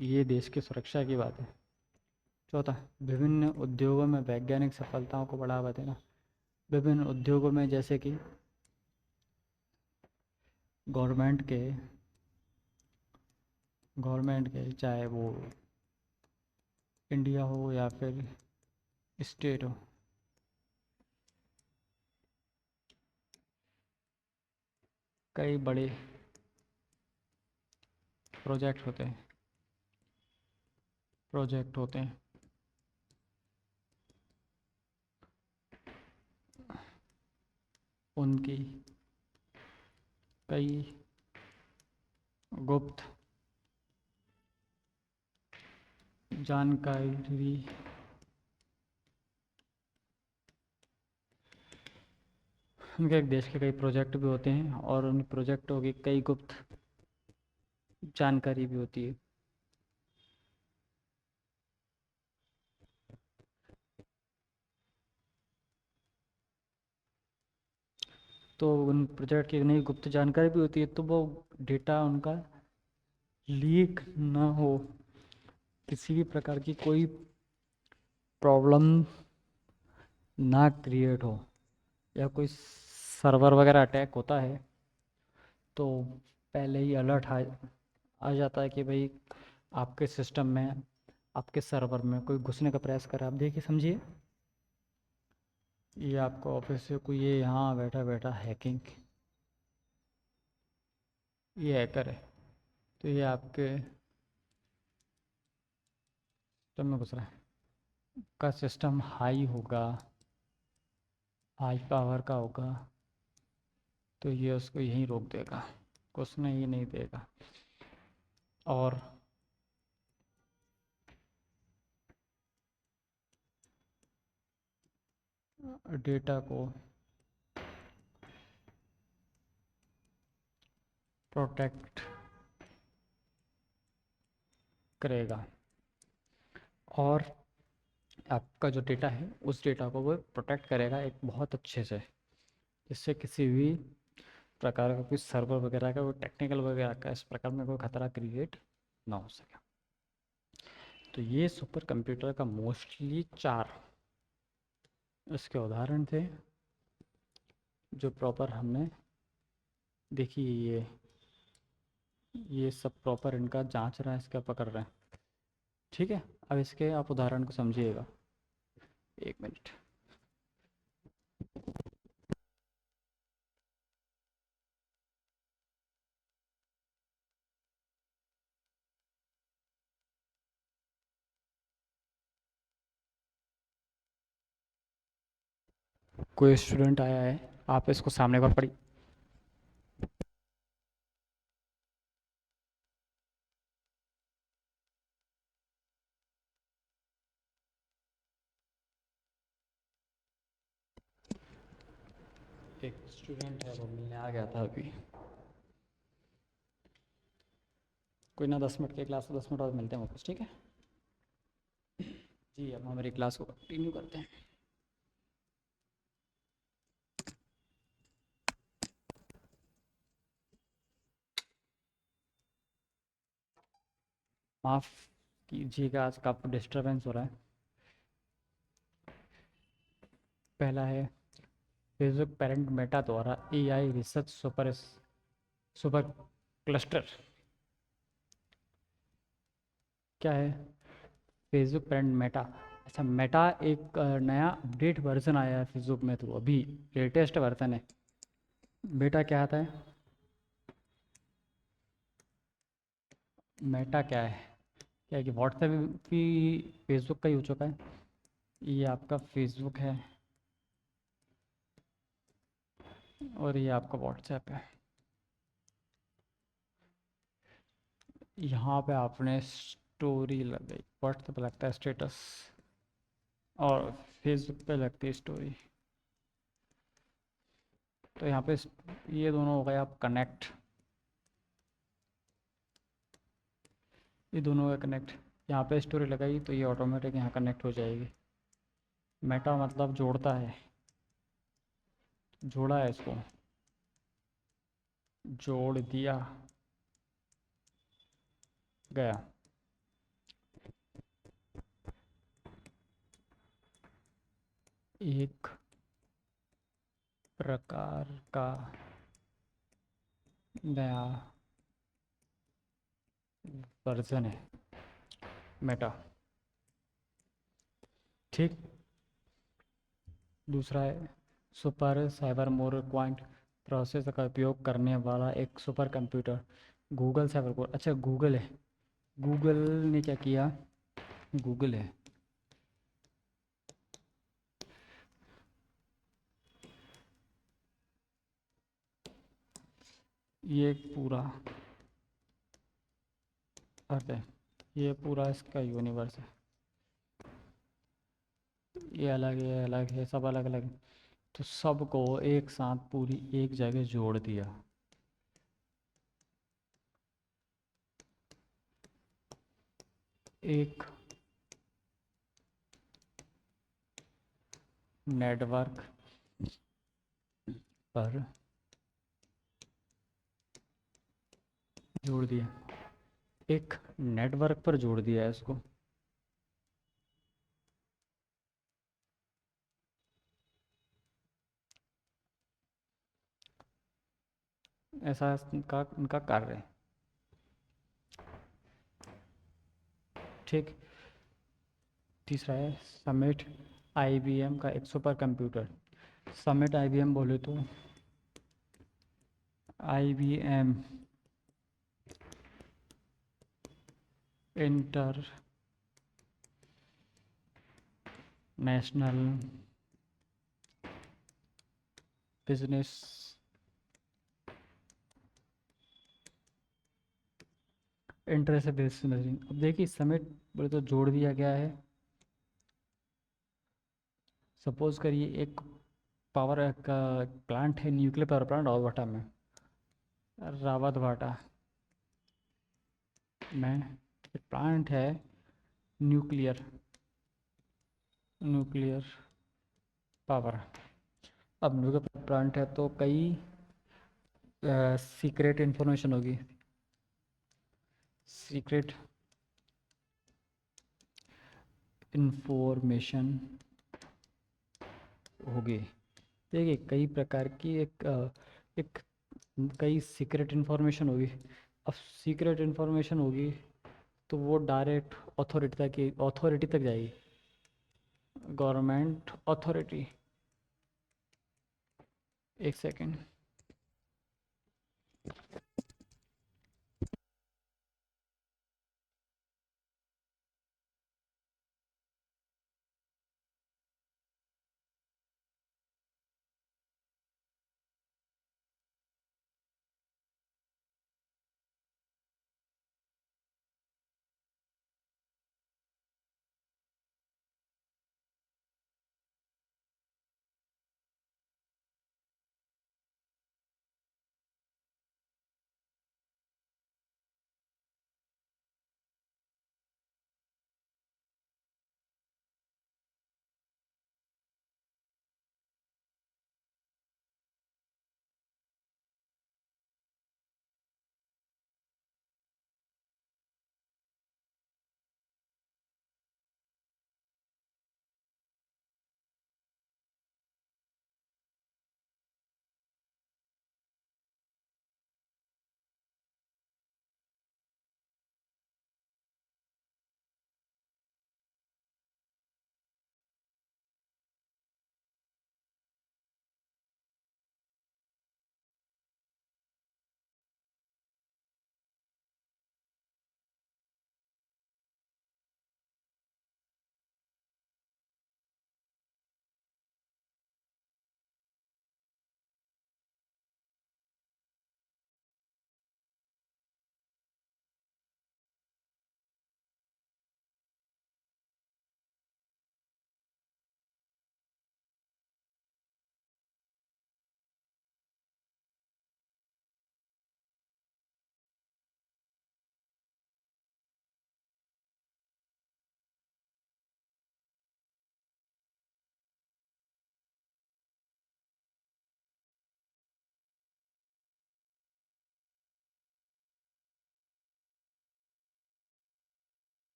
ये देश की सुरक्षा की बात है। चौथा, विभिन्न उद्योगों में वैज्ञानिक सफलताओं को बढ़ावा देना। विभिन्न उद्योगों में जैसे कि गवर्नमेंट के चाहे वो इंडिया हो या फिर स्टेट हो, कई बड़े प्रोजेक्ट होते हैं। उनकी कई गुप्त जानकारी, उनके एक देश के कई प्रोजेक्ट भी होते हैं और उन प्रोजेक्टों की कई गुप्त जानकारी भी होती है। तो उन प्रोजेक्ट की नई गुप्त जानकारी भी होती है, तो वो डेटा उनका लीक ना हो, किसी भी प्रकार की कोई प्रॉब्लम ना क्रिएट हो, या कोई सर्वर वगैरह अटैक होता है तो पहले ही अलर्ट आ जाता है कि भाई आपके सिस्टम में, आपके सर्वर में कोई घुसने का प्रयास कर रहा है। आप देखिए, समझिए, ये आपका ऑफिस से कोई ये यहाँ बैठा बैठा हैकिंग, ये हैकर है, तो ये आपके सिस्टम में घुस रहा है। का सिस्टम हाई होगा, हाई पावर का होगा, तो ये उसको यहीं रोक देगा, घुसने ही नहीं देगा। और डेटा को प्रोटेक्ट करेगा, और आपका जो डेटा है उस डेटा को वो प्रोटेक्ट करेगा एक बहुत अच्छे से, जिससे किसी भी प्रकार का कोई सर्वर वगैरह का, कोई टेक्निकल वगैरह का इस प्रकार में कोई खतरा क्रिएट ना हो सके। तो ये सुपर कंप्यूटर का मोस्टली 4 इसके उदाहरण थे जो प्रॉपर हमने देखी। ये सब प्रॉपर इनका जांच रहा है, इसका पकड़ रहे हैं। ठीक है, अब इसके आप उदाहरण को समझिएगा। 1 मिनट। कोई स्टूडेंट आया है, आप इसको सामने पर पढ़ी। एक स्टूडेंट है, वो मिलने आ गया था अभी। कोई ना, 10 मिनट की क्लास, 10 मिनट बाद मिलते हैं वापस, ठीक है। जी, अब हमारी क्लास को कंटिन्यू करते हैं। माफ़ कीजिएगा, आज काफ़ी डिस्टरबेंस हो रहा है। पहला है, फेसबुक पेरेंट मेटा द्वारा एआई रिसर्च सुपर क्लस्टर। क्या है फेसबुक पेरेंट मेटा? अच्छा, मेटा एक नया अपडेट वर्जन आया है फेसबुक में, तो अभी लेटेस्ट वर्जन है। बेटा क्या आता है? मेटा क्या है? क्या है कि व्हाट्सएप भी फेसबुक का ही हो चुका है। ये आपका फेसबुक है और ये आपका व्हाट्सएप है। यहाँ पे आपने स्टोरी लगाई, व्हाट्सएप पे लगता है स्टेटस, और फेसबुक पे लगती है स्टोरी। तो यहाँ पे ये दोनों हो गए आप कनेक्ट, ये दोनों का कनेक्ट। यहाँ पे स्टोरी लगाई तो ये ऑटोमेटिक यहाँ कनेक्ट हो जाएगी। मेटा मतलब जोड़ता है, जोड़ा है इसको, जोड़ दिया गया। एक प्रकार का नया वर्जन है मेटा। ठीक। दूसरा है सुपर साइबर मोर क्वांट प्रोसेसर का उपयोग करने वाला एक super computer. Google cyber core, अच्छा गूगल है, गूगल ने क्या किया, गूगल है, ये एक पूरा अर्थ है, ये पूरा इसका यूनिवर्स है, ये अलग है, सब अलग अलग है। तो सबको एक साथ पूरी एक जगह जोड़ दिया। एक नेटवर्क पर जोड़ दिया, एक नेटवर्क पर जोड़ दिया है इसको। ऐसा इनका कार्य है। ठीक। तीसरा है समिट, आईबीएम का एक सुपर कंप्यूटर। समिट आईबीएम बोले तो IBM inter national business interest business. अब देखिए समिट बोले तो जोड़ दिया गया है। सपोज करिए एक पावर का प्लांट है, न्यूक्लियर पावर प्लांट रावतभाटा में, रावतभाटा में एक प्लांट है, न्यूक्लियर न्यूक्लियर पावर। अब न्यूक्लियर प्लांट है तो कई सीक्रेट इन्फॉर्मेशन होगी, सीक्रेट इंफॉर्मेशन होगी। देखिए कई प्रकार की एक कई सीक्रेट इन्फॉर्मेशन होगी। अब सीक्रेट इन्फॉर्मेशन होगी तो वो डायरेक्ट अथॉरिटी तक जाएगी, गवर्नमेंट अथॉरिटी। एक सेकेंड।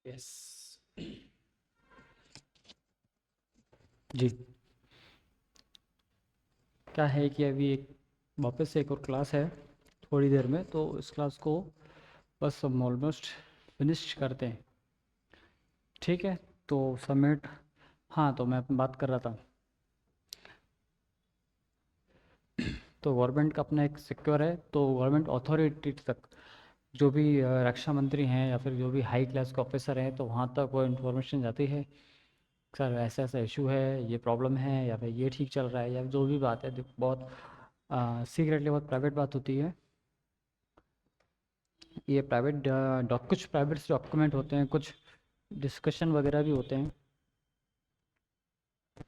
यस जी। क्या है कि अभी एक वापस से एक और क्लास है थोड़ी देर में, तो इस क्लास को बस हम ऑलमोस्ट फिनिश करते हैं। ठीक है, तो सबमिट। हाँ, तो मैं अपनी बात कर रहा था। तो गवर्नमेंट का अपना एक सिक्योर है, तो गवर्नमेंट अथॉरिटी तक जो भी रक्षा मंत्री हैं या फिर जो भी हाई क्लास के ऑफिसर हैं, तो वहाँ तक वो इन्फॉर्मेशन जाती है। सर ऐसा ऐसा इशू है, ये प्रॉब्लम है, या फिर ये ठीक चल रहा है, या जो भी बात है, बहुत सीक्रेटली, बहुत प्राइवेट बात होती है। ये प्राइवेट कुछ प्राइवेट डॉक्यूमेंट होते हैं, कुछ डिस्कशन वगैरह भी होते हैं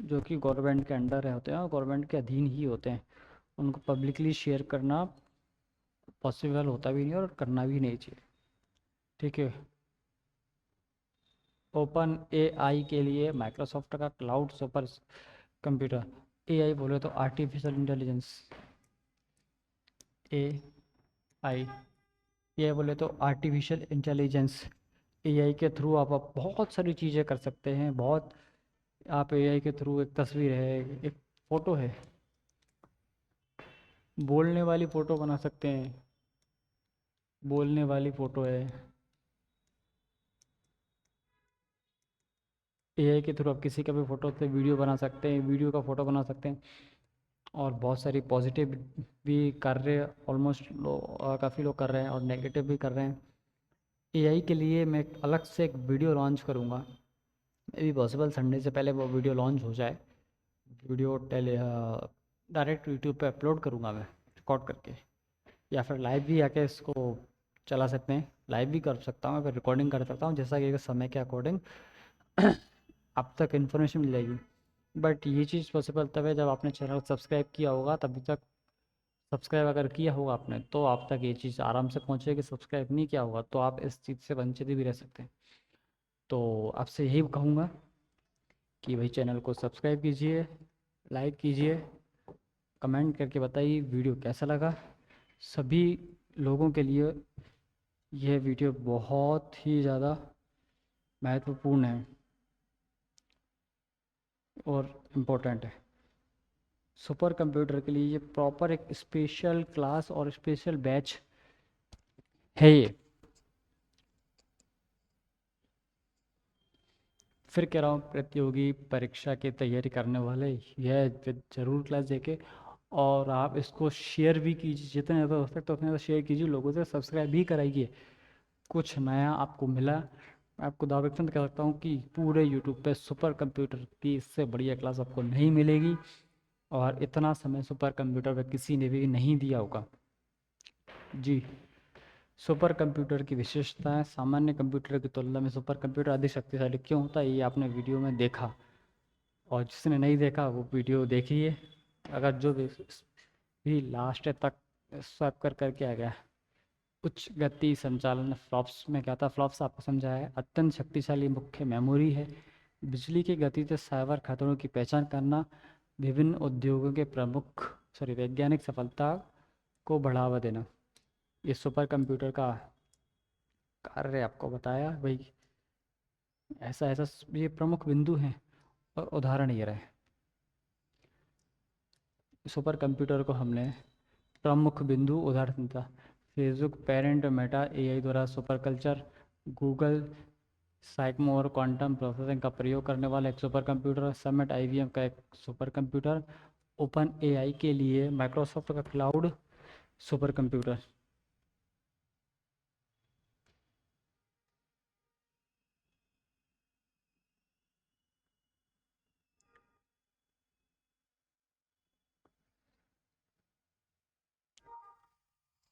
जो कि गवर्नमेंट के अंडर होते हैं और गवर्नमेंट के अधीन ही होते हैं। उनको पब्लिकली शेयर करना पॉसिबल होता भी नहीं और करना भी नहीं चाहिए। ठीक है। ओपन एआई के लिए माइक्रोसॉफ्ट का क्लाउड सुपर कंप्यूटर, एआई बोले तो आर्टिफिशियल इंटेलिजेंस, एआई, ये बोले तो आर्टिफिशियल इंटेलिजेंस। एआई के थ्रू आप बहुत सारी चीज़ें कर सकते हैं। बहुत, आप एआई के थ्रू एक तस्वीर है, एक फ़ोटो है, बोलने वाली फ़ोटो बना सकते हैं। बोलने वाली फ़ोटो है, एआई के थ्रू आप किसी का भी फ़ोटो से वीडियो बना सकते हैं, वीडियो का फ़ोटो बना सकते हैं। और बहुत सारी पॉजिटिव भी कार्य ऑलमोस्ट काफ़ी लोग कर रहे हैं और नेगेटिव भी कर रहे हैं। एआई के लिए मैं एक अलग से एक वीडियो लॉन्च करूँगा, मे बी पॉसिबल संडे से पहले वो वीडियो लॉन्च हो जाए। वीडियो टेले डायरेक्ट यूट्यूब पे अपलोड करूँगा मैं, रिकॉर्ड करके, या फिर लाइव भी आके इसको चला सकते हैं। लाइव भी कर सकता हूँ, फिर रिकॉर्डिंग कर सकता हूँ, जैसा कि समय के अकॉर्डिंग आप तक इन्फॉर्मेशन मिल जाएगी। बट ये चीज़ पॉसिबल तब है जब आपने चैनल सब्सक्राइब किया होगा, तभी तक। सब्सक्राइब अगर किया होगा आपने तो आप तक ये चीज़ आराम से पहुँचेगी। सब्सक्राइब नहीं किया होगा तो आप इस चीज़ से वंचित भी रह सकते हैं। तो आपसे यही कहूँगा कि भाई चैनल को सब्सक्राइब कीजिए, लाइक कीजिए, कमेंट करके बताइए वीडियो कैसा लगा। सभी लोगों के लिए यह वीडियो बहुत ही ज़्यादा महत्वपूर्ण है और इम्पोर्टेंट है। सुपर कंप्यूटर के लिए ये प्रॉपर एक स्पेशल क्लास और स्पेशल बैच है ये। फिर कह रहा हूँ, प्रतियोगी परीक्षा की तैयारी करने वाले यह ज़रूर क्लास देखे, और आप इसको शेयर भी कीजिए, जितने ज़्यादा हो सकता है उतने ज़्यादा शेयर कीजिए, लोगों से सब्सक्राइब भी कराइए। कुछ नया आपको मिला, मैं आपको दावे के साथ कह सकता हूँ कि पूरे यूट्यूब पे सुपर कंप्यूटर की इससे बढ़िया क्लास आपको नहीं मिलेगी, और इतना समय सुपर कंप्यूटर पे किसी ने भी नहीं दिया होगा। जी। सुपर कंप्यूटर की विशेषताएं, सामान्य कंप्यूटर की तुलना में सुपर कंप्यूटर अधिक शक्तिशाली क्यों होता है, ये आपने वीडियो में देखा। और जिसने नहीं देखा वो वीडियो देखिए। अगर जो भी लास्ट तक स्वाइप कर करके आ गया। उच्च गति संचालन, फ्लॉप्स में क्या था, फ्लॉप्स आपको समझा है। अत्यंत शक्तिशाली मुख्य मेमोरी है। बिजली की गति से साइबर खतरों की पहचान करना। विभिन्न उद्योगों के प्रमुख वैज्ञानिक सफलता को बढ़ावा देना। ये सुपर कंप्यूटर का कार्य आपको बताया भाई। ऐसा ऐसा ये प्रमुख बिंदु हैं और उदाहरण ये रहे। सुपर कंप्यूटर को हमने प्रमुख बिंदु उदाहरण था। फेसबुक पेरेंट मेटा एआई द्वारा सुपर कल्चर, गूगल साइकमो और क्वांटम प्रोसेसिंग का प्रयोग करने वाला एक सुपर कंप्यूटर, समिट आईबीएम का एक सुपर कंप्यूटर, ओपन एआई के लिए माइक्रोसॉफ्ट का क्लाउड सुपर कंप्यूटर।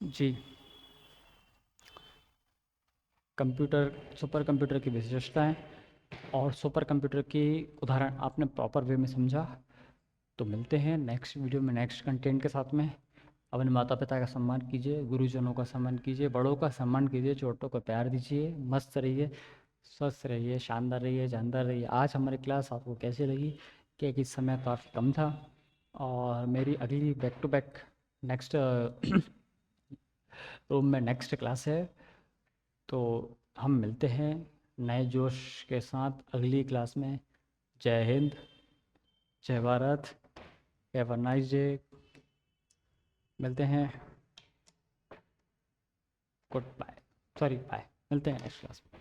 जी। कंप्यूटर, सुपर कंप्यूटर की विशेषताएं और सुपर कंप्यूटर की उदाहरण आपने प्रॉपर वे में समझा। तो मिलते हैं नेक्स्ट वीडियो में नेक्स्ट कंटेंट के साथ में। अपने माता पिता का सम्मान कीजिए, गुरुजनों का सम्मान कीजिए, बड़ों का सम्मान कीजिए, छोटों को प्यार दीजिए, मस्त रहिए, स्वस्थ रहिए, शानदार रहिए, जानदार रहिए। आज हमारी क्लास आपको कैसी लगी, क्योंकि समय काफ़ी कम था, और मेरी अगली back to back next room में नेक्स्ट क्लास है। तो हम मिलते हैं नए जोश के साथ अगली क्लास में। जय हिंद, जय Bharat, have a nice day. मिलते हैं। गुड बाय, सॉरी बाय, मिलते हैं नेक्स्ट क्लास में।